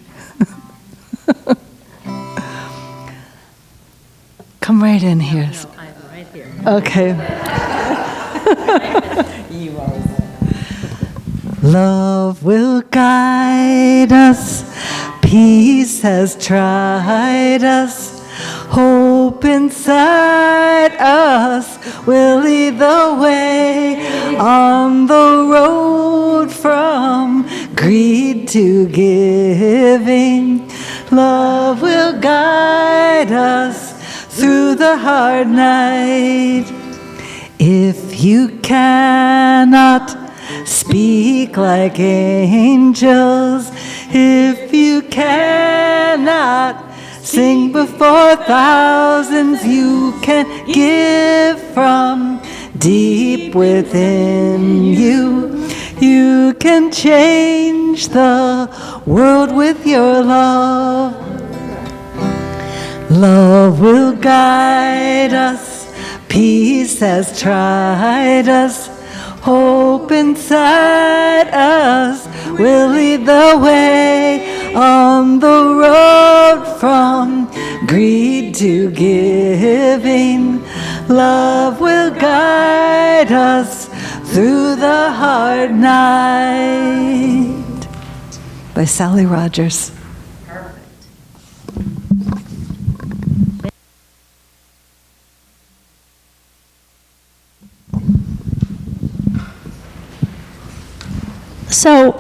Come right in here. No, I'm right here. Okay. You always are. Love will guide us, peace has tried us, hope inside us will lead the way on the road from greed to giving. Love will guide us through the hard night. If you cannot speak like angels, if you cannot sing before thousands, you can give from deep within you. You can change the world with your love. Love will guide us, peace has tried us, hope inside us will lead the way on the road from greed to giving. Love will guide us through the hard night. by Sally Rogers. So,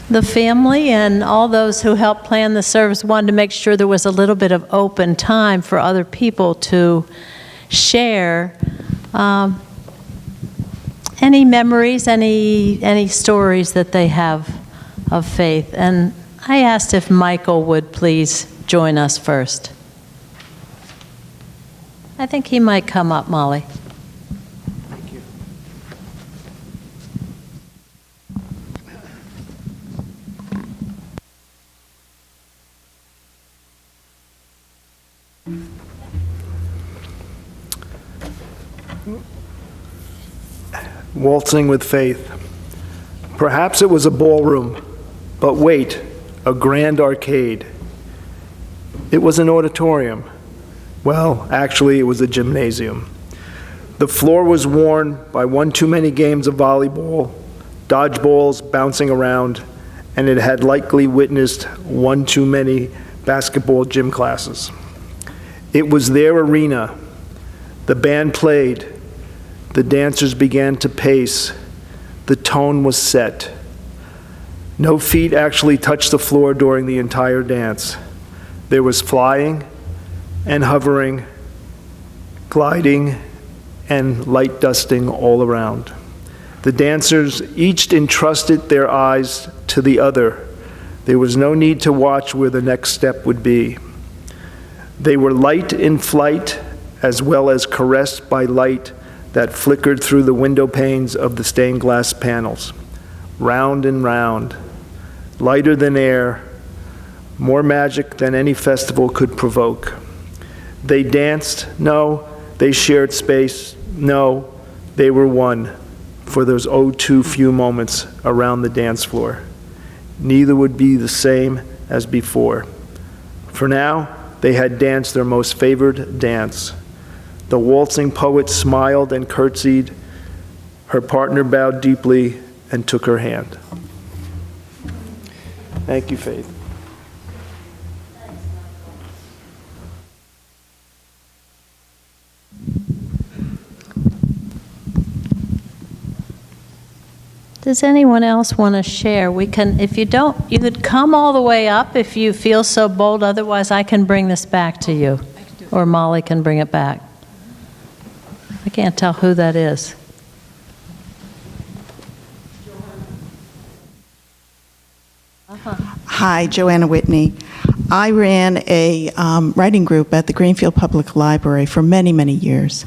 the family and all those who helped plan the service wanted to make sure there was a little bit of open time for other people to share any memories, any stories that they have of faith. And I asked if Michael would please join us first. I think he might come up, Molly. Waltzing with Faith. Perhaps it was a ballroom, but wait, a grand arcade. It was an auditorium. Well, actually, it was a gymnasium. The floor was worn by one too many games of volleyball, dodgeballs bouncing around, and it had likely witnessed one too many basketball gym classes. It was their arena. The band played. The dancers began to pace. The tone was set. No feet actually touched the floor during the entire dance. There was flying and hovering, gliding and light dusting all around. The dancers each entrusted their eyes to the other. There was no need to watch where the next step would be. They were light in flight as well as caressed by light that flickered through the window panes of the stained glass panels. Round and round, lighter than air, more magic than any festival could provoke. They danced, no. They shared space, no. They were one for those oh too few moments around the dance floor. Neither would be the same as before. For now, they had danced their most favored dance. The waltzing poet smiled and curtsied. Her partner bowed deeply and took her hand. Thank you, Faith. Does anyone else want to share? We can, if you don't, you could come all the way up if you feel so bold. Otherwise, I can bring this back to you, or Molly can bring it back. I can't tell who that is. Hi, Joanna Whitney. I ran a writing group at the Greenfield Public Library for many, many years.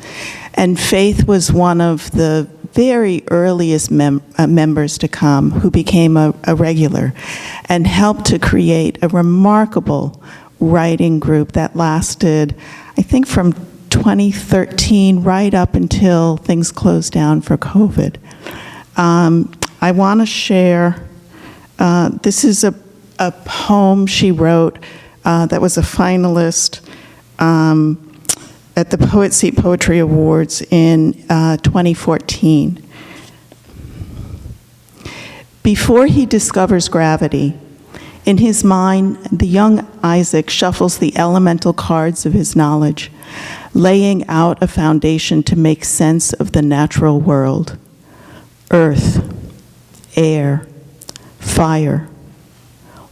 And Faith was one of the very earliest members to come who became a regular and helped to create a remarkable writing group that lasted, I think, from 2013 right up until things closed down for COVID. I want to share, this is a poem she wrote that was a finalist at the Poet Seat Poetry Awards in 2014. Before he discovers gravity, in his mind, the young Isaac shuffles the elemental cards of his knowledge, laying out a foundation to make sense of the natural world. Earth, air, fire,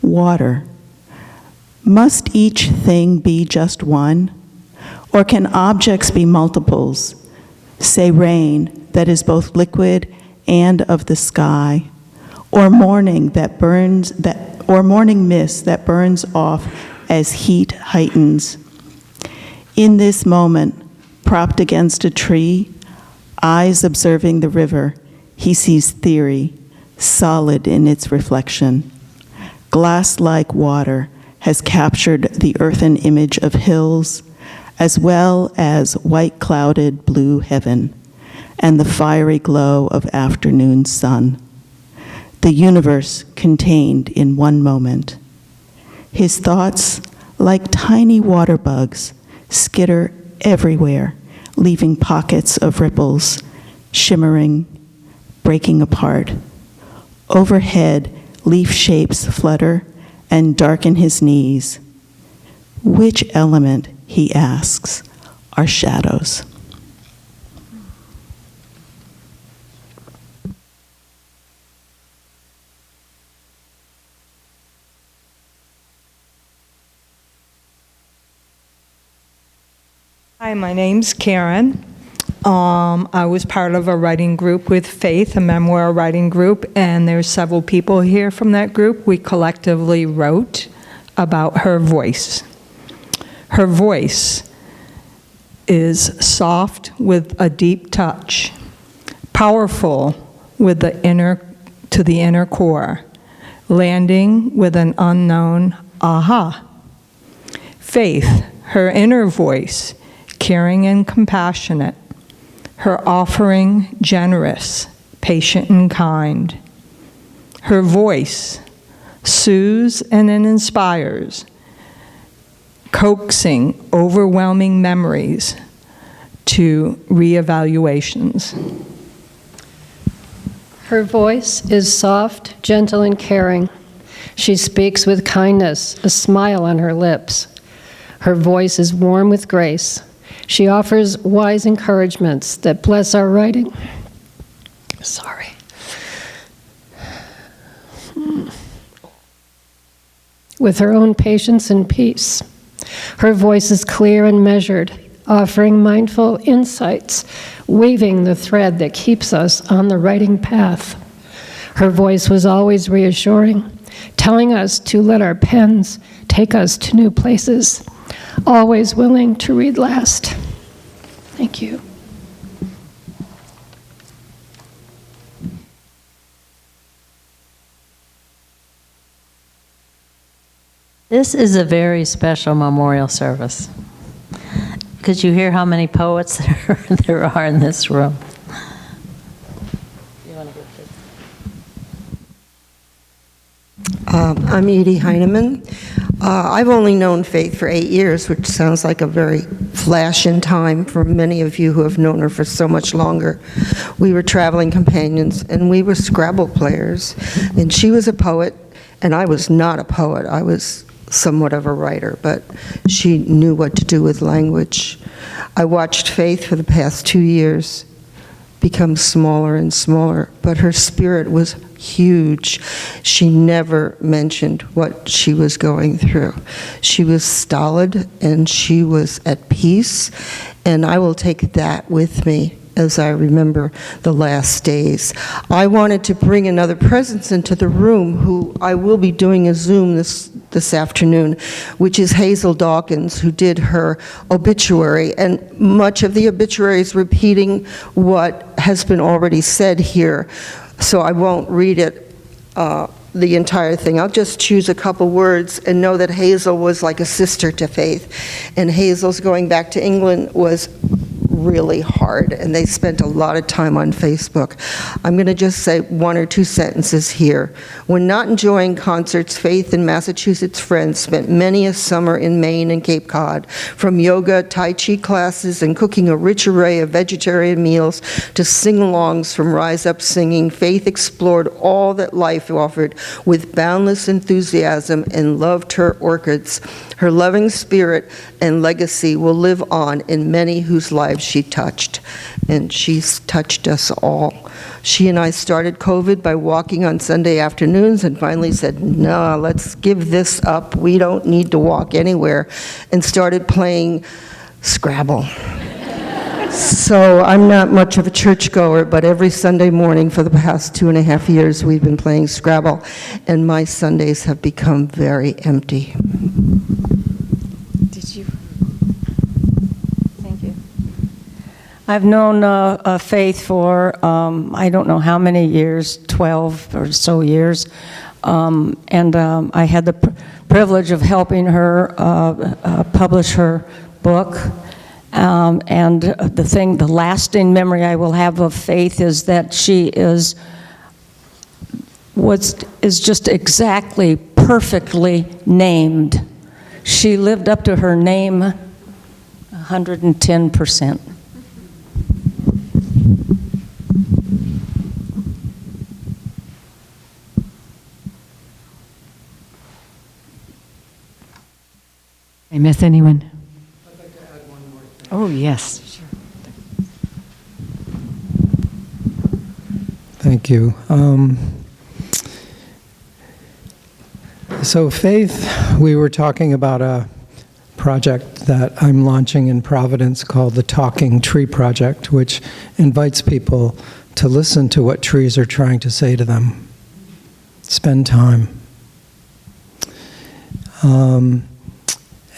water. Must each thing be just one? Or can objects be multiples? Say rain that is both liquid and of the sky, or morning mist that burns off as heat heightens. In this moment, propped against a tree, eyes observing the river, he sees theory, solid in its reflection. Glass-like water has captured the earthen image of hills, as well as white-clouded blue heaven and the fiery glow of afternoon sun. The universe contained in one moment. His thoughts, like tiny water bugs, skitter everywhere, leaving pockets of ripples, shimmering, breaking apart. Overhead, leaf shapes flutter and darken his knees. Which element, he asks, are shadows? Hi, my name's Karen. I was part of a writing group with Faith, a memoir writing group, and there's several people here from that group. We collectively wrote about her voice. Her voice is soft with a deep touch, powerful with the inner core, landing with an unknown aha. Faith, her inner voice, caring and compassionate, her offering generous, patient and kind. Her voice soothes and inspires, coaxing overwhelming memories to reevaluations. Her voice is soft, gentle, and caring. She speaks with kindness, a smile on her lips. Her voice is warm with grace. She offers wise encouragements that bless our writing. Sorry. With her own patience and peace. Her voice is clear and measured, offering mindful insights, weaving the thread that keeps us on the writing path. Her voice was always reassuring, telling us to let our pens take us to new places, always willing to read last. Thank you. This is a very special memorial service. Could you hear how many poets there are in this room? I'm Edie Heineman. I've only known Faith for 8 years, which sounds like a very flash in time for many of you who have known her for so much longer. We were traveling companions, and we were Scrabble players. And she was a poet, and I was not a poet. I was somewhat of a writer, but she knew what to do with language. I watched Faith for the past 2 years become smaller and smaller, but her spirit was huge. She never mentioned what she was going through. She was stolid and she was at peace, and I will take that with me as I remember the last days. I wanted to bring another presence into the room, who I will be doing a Zoom this afternoon, which is Hazel Dawkins, who did her obituary, and much of the obituary is repeating what has been already said here, so I won't read it, the entire thing. I'll just choose a couple words and know that Hazel was like a sister to Faith, and Hazel's going back to England was really hard, and they spent a lot of time on Facebook. I'm going to just say 1 or 2 sentences here. When not enjoying concerts, Faith and Massachusetts friends spent many a summer in Maine and Cape Cod. From yoga, Tai Chi classes, and cooking a rich array of vegetarian meals to sing-alongs from Rise Up Singing, Faith explored all that life offered with boundless enthusiasm and loved her orchids. Her loving spirit and legacy will live on in many whose lives she touched, and she's touched us all. She and I started COVID by walking on Sunday afternoons and finally said, no, let's give this up. We don't need to walk anywhere, and started playing Scrabble. So I'm not much of a churchgoer, but every Sunday morning for the past 2.5 years we've been playing Scrabble, and my Sundays have become very empty. Did you? Thank you. I've known Faith for I don't know how many years, 12 or so years, and I had the privilege of helping her publish her book. And the lasting memory I will have of Faith is that she is just exactly perfectly named. She lived up to her name 110%. I miss anyone? I'd like to add one more thing. Oh, yes. Sure. Thank you. So Faith, we were talking about a project that I'm launching in Providence called the Talking Tree Project, which invites people to listen to what trees are trying to say to them. Spend time.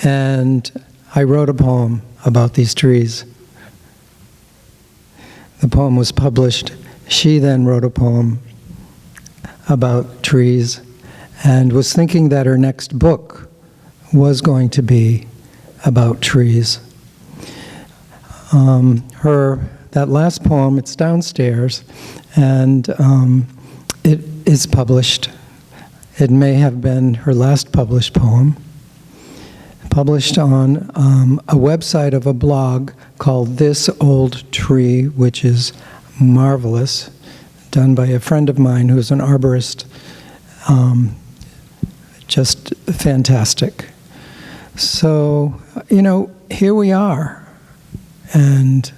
And I wrote a poem about these trees. The poem was published. She then wrote a poem about trees and was thinking that her next book was going to be about trees. That last poem, it's downstairs, and it is published. It may have been her last published poem, published on a website of a blog called This Old Tree, which is marvelous, done by a friend of mine who's an arborist. Just fantastic. So, here we are, and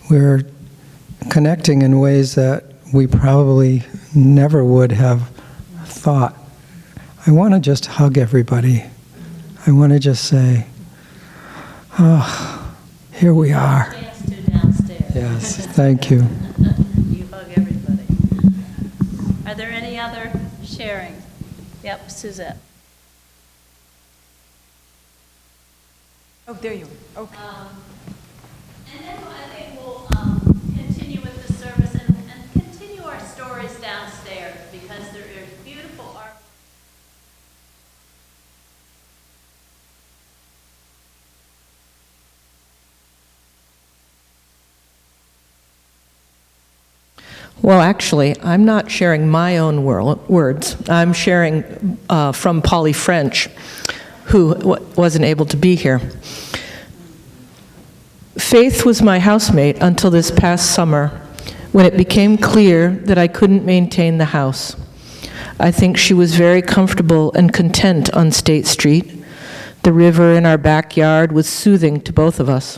we're connecting in ways that we probably never would have thought. I want to just hug everybody. I want to just say, oh, here we are. Dance to downstairs. Yes, thank you. You hug everybody. Are there any other sharing? Yep, Suzette. Oh, there you are. Okay. And then I think we'll continue with the service and continue our stories downstairs because there is beautiful art. Well, actually, I'm not sharing my own words. I'm sharing from Polly French, who wasn't able to be here. Faith was my housemate until this past summer, when it became clear that I couldn't maintain the house. I think she was very comfortable and content on State Street. The river in our backyard was soothing to both of us.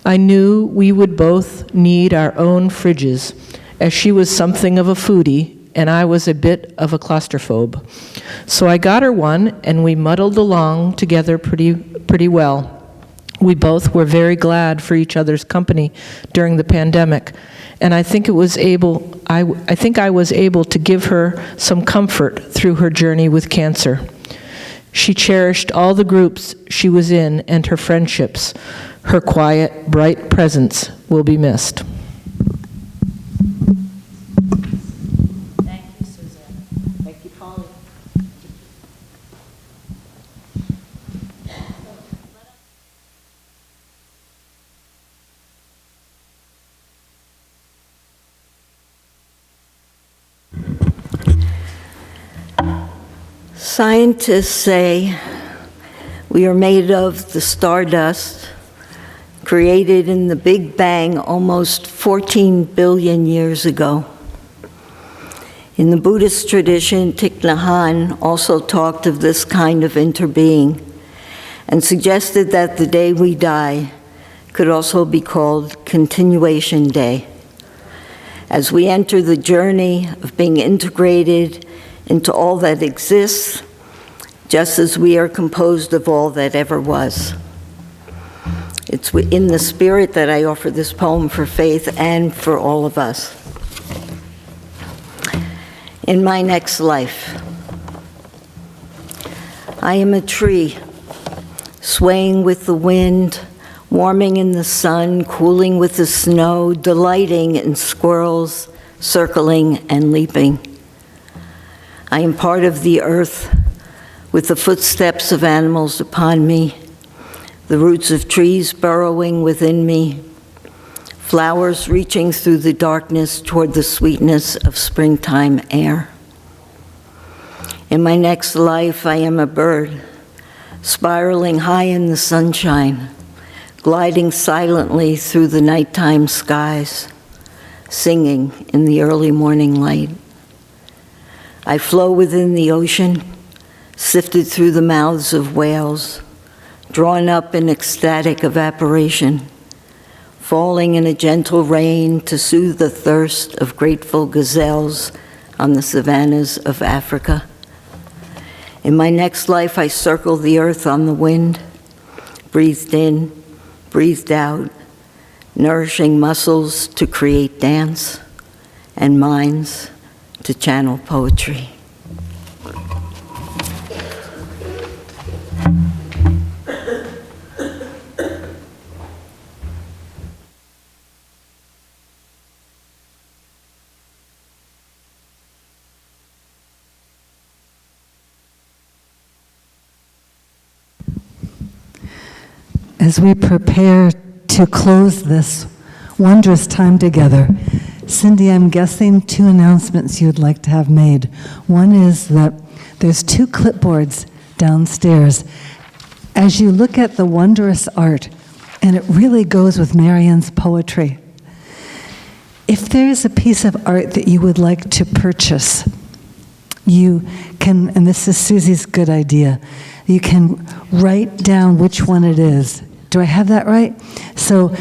I knew we would both need our own fridges, as she was something of a foodie and I was a bit of a claustrophobe. So I got her one, and we muddled along together pretty well. We both were very glad for each other's company during the pandemic, and I think I was able to give her some comfort through her journey with cancer. She cherished all the groups she was in and her friendships. Her quiet, bright presence will be missed. Thank you, Suzette. Thank you, Polly. Scientists say we are made of the stardust created in the Big Bang almost 14 billion years ago. In the Buddhist tradition, Thich Nhat Hanh also talked of this kind of interbeing and suggested that the day we die could also be called Continuation Day, as we enter the journey of being integrated into all that exists, just as we are composed of all that ever was. It's in the spirit that I offer this poem for Faith and for all of us. In my next life, I am a tree, swaying with the wind, warming in the sun, cooling with the snow, delighting in squirrels, circling and leaping. I am part of the earth, with the footsteps of animals upon me, the roots of trees burrowing within me, flowers reaching through the darkness toward the sweetness of springtime air. In my next life, I am a bird, spiraling high in the sunshine, gliding silently through the nighttime skies, singing in the early morning light. I flow within the ocean, sifted through the mouths of whales, drawn up in ecstatic evaporation, falling in a gentle rain to soothe the thirst of grateful gazelles on the savannas of Africa. In my next life, I circled the earth on the wind, breathed in, breathed out, nourishing muscles to create dance and minds to channel poetry. As we prepare to close this wondrous time together, Cindy, I'm guessing 2 announcements you'd like to have made. One is that there's 2 clipboards downstairs. As you look at the wondrous art, and it really goes with Marian's poetry, if there's a piece of art that you would like to purchase, you can, and this is Susie's good idea, you can write down which one it is. Do I have that right? So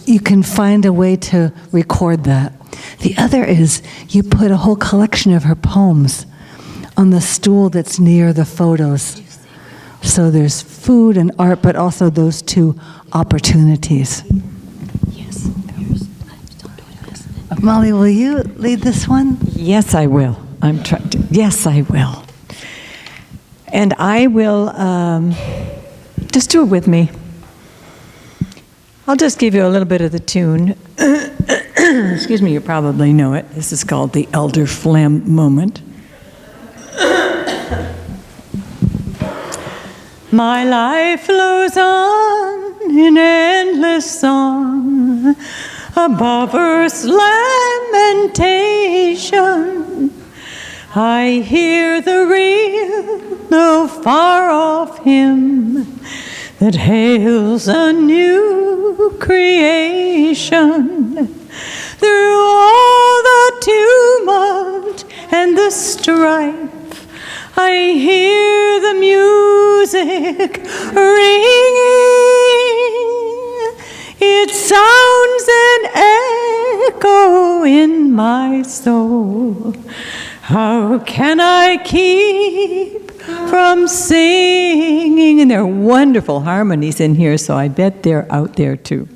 you can find a way to record that. The other is you put a whole collection of her poems on the stool that's near the photos. So there's food and art, but also those 2 opportunities. Yes. Molly, will you lead this one? Yes, I will. I'm trying to. Yes, I will. And I will just do it with me. I'll just give you a little bit of the tune. Excuse me, you probably know it. This is called the Elder Phlegm Moment. My life flows on in endless song above earth's lamentation. I hear the real, no far-off hymn that hails a new creation. Through all the tumult and the strife, I hear the music ringing. It sounds an echo in my soul. How can I keep from singing? And there are wonderful harmonies in here, so I bet they're out there too.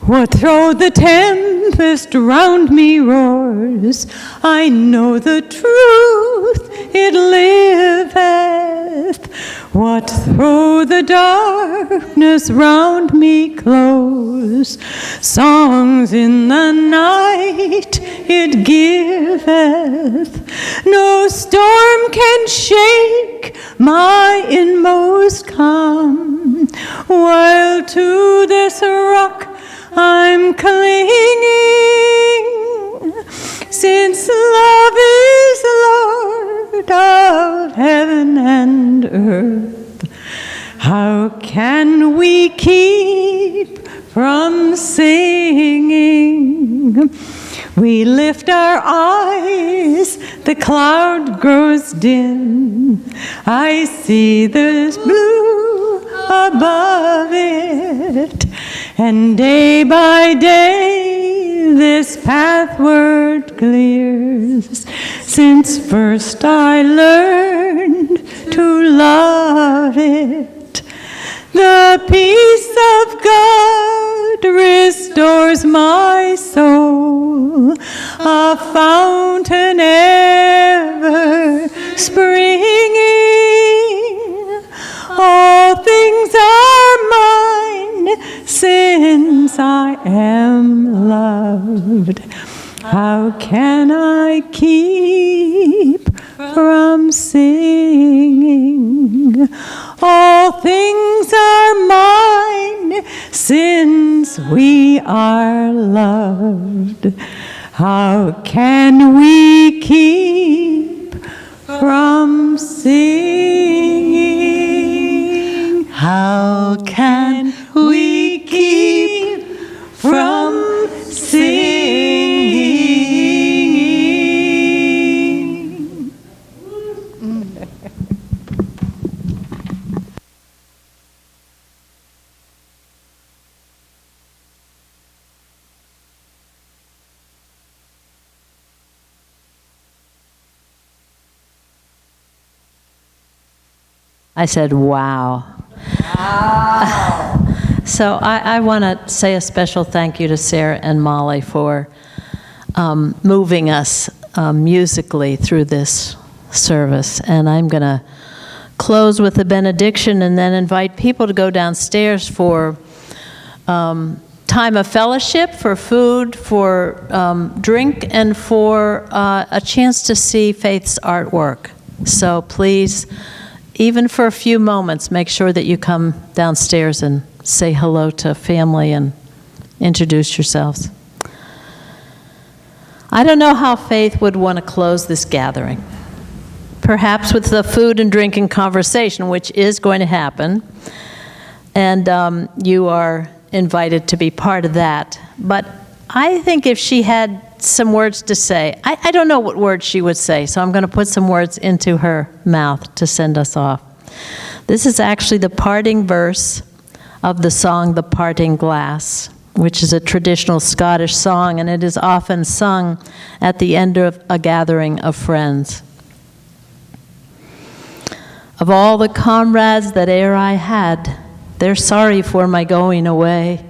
What though the tempest round me roars, I know the truth, it liveth. What though the darkness round me close, songs in the night it giveth. No storm can shake my inmost calm, while to this rock I'm clinging, since love is Lord of heaven and earth. How can we keep from singing? We lift our eyes, the cloud grows dim. I see the blue above it, and day by day this pathward clears. Since first I learned to love it, the peace of God restores my soul, a fountain ever springing. All things are mine since I am loved. How can I keep from singing? All things are mine since we are loved. How can we keep from singing? How can we keep from singing? I said, wow. So I want to say a special thank you to Sarah and Molly for moving us musically through this service. And I'm going to close with a benediction and then invite people to go downstairs for time of fellowship, for food, for drink, and for a chance to see Faith's artwork. So please, even for a few moments, make sure that you come downstairs and say hello to family and introduce yourselves. I don't know how Faith would want to close this gathering. Perhaps with the food and drinking conversation, which is going to happen. And you are invited to be part of that. But I think if she had some words to say, I don't know what words she would say, so I'm going to put some words into her mouth to send us off. This is actually the parting verse of the song, The Parting Glass, which is a traditional Scottish song, and it is often sung at the end of a gathering of friends. Of all the comrades that e'er I had, they're sorry for my going away,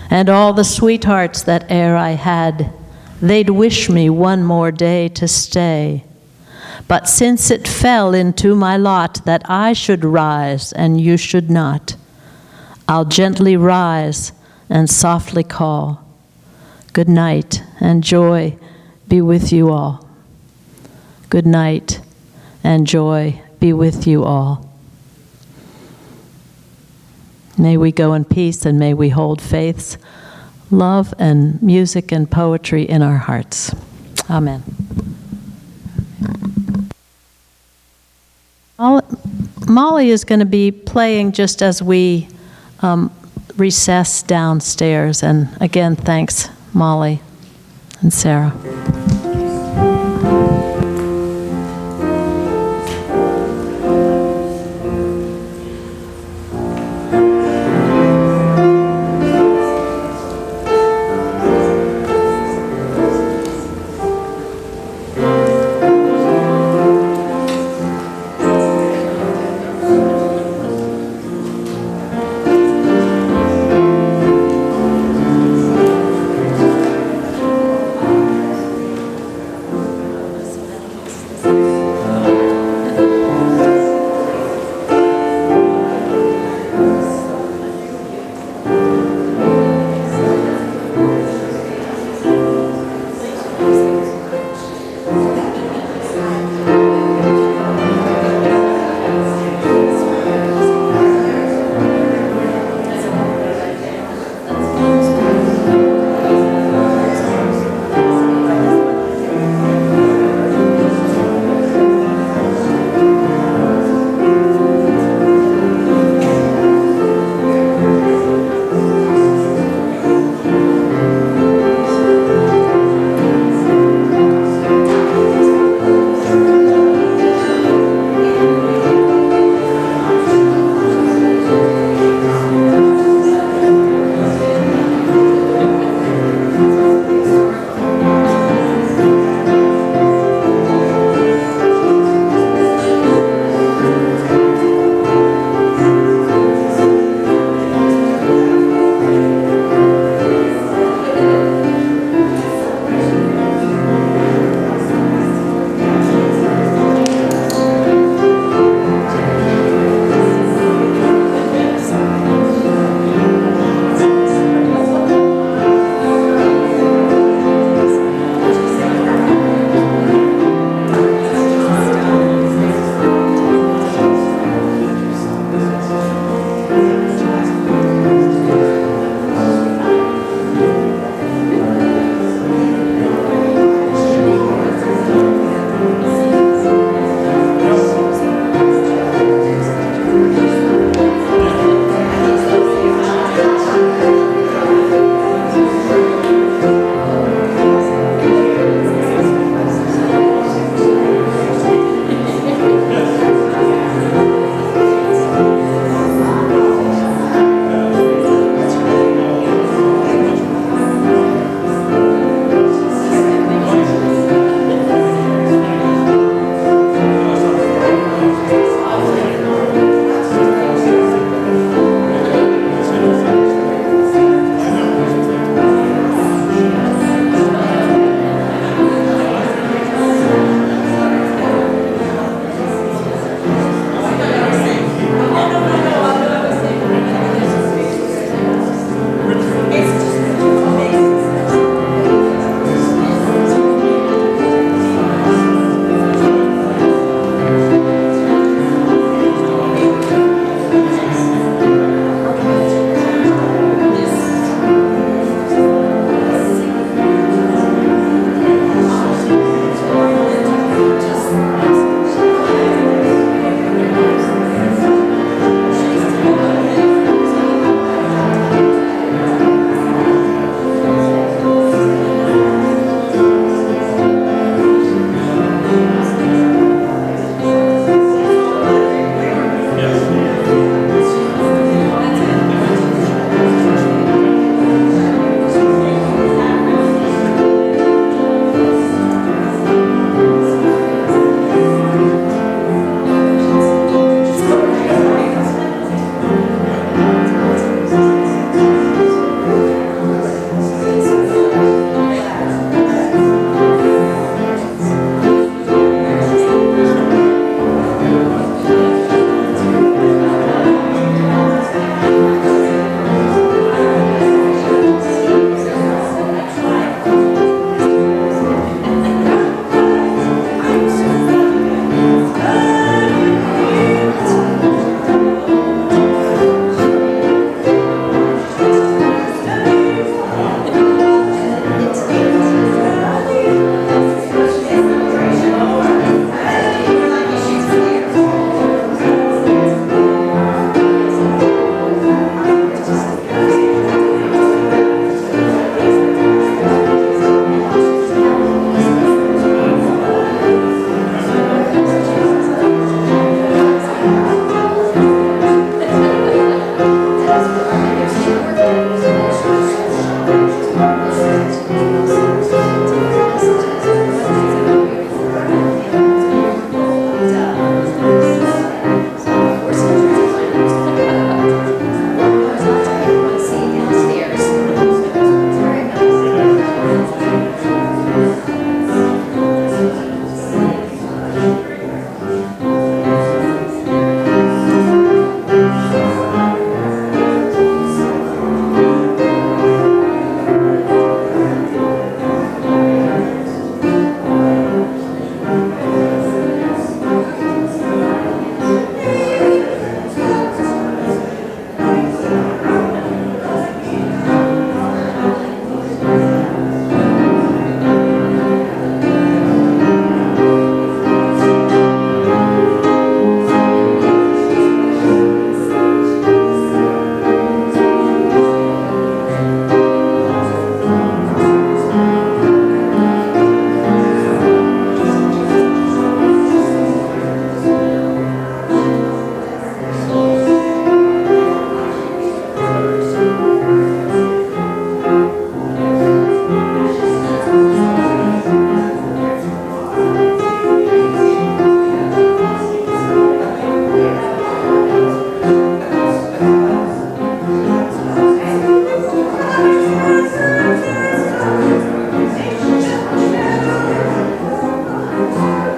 and all the sweethearts that e'er I had, they'd wish me one more day to stay. But since it fell into my lot that I should rise and you should not, I'll gently rise and softly call, good night and joy be with you all. Good night and joy be with you all. May we go in peace, and may we hold Faith's love and music and poetry in our hearts. Amen. Molly is going to be playing just as we recess downstairs. And again, thanks, Molly and Sarah.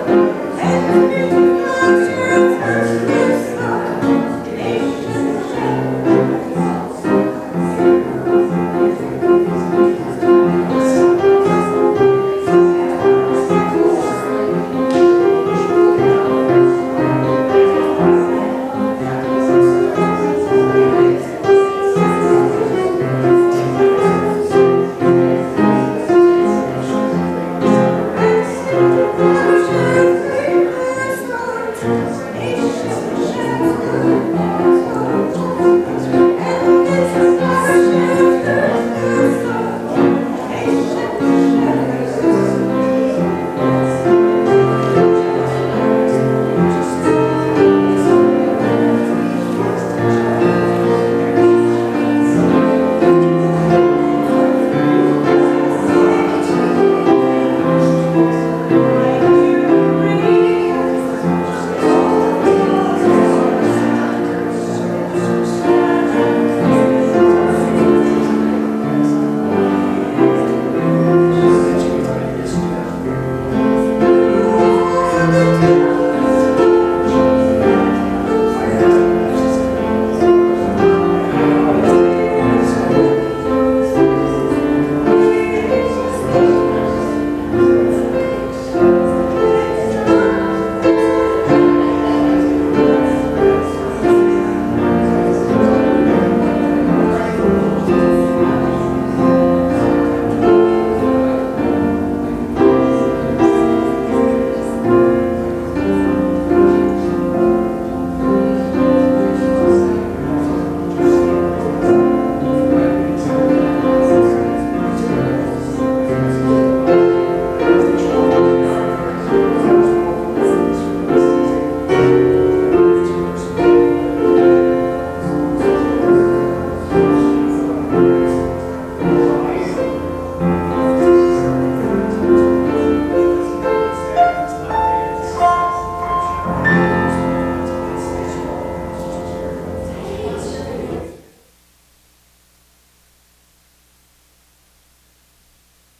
and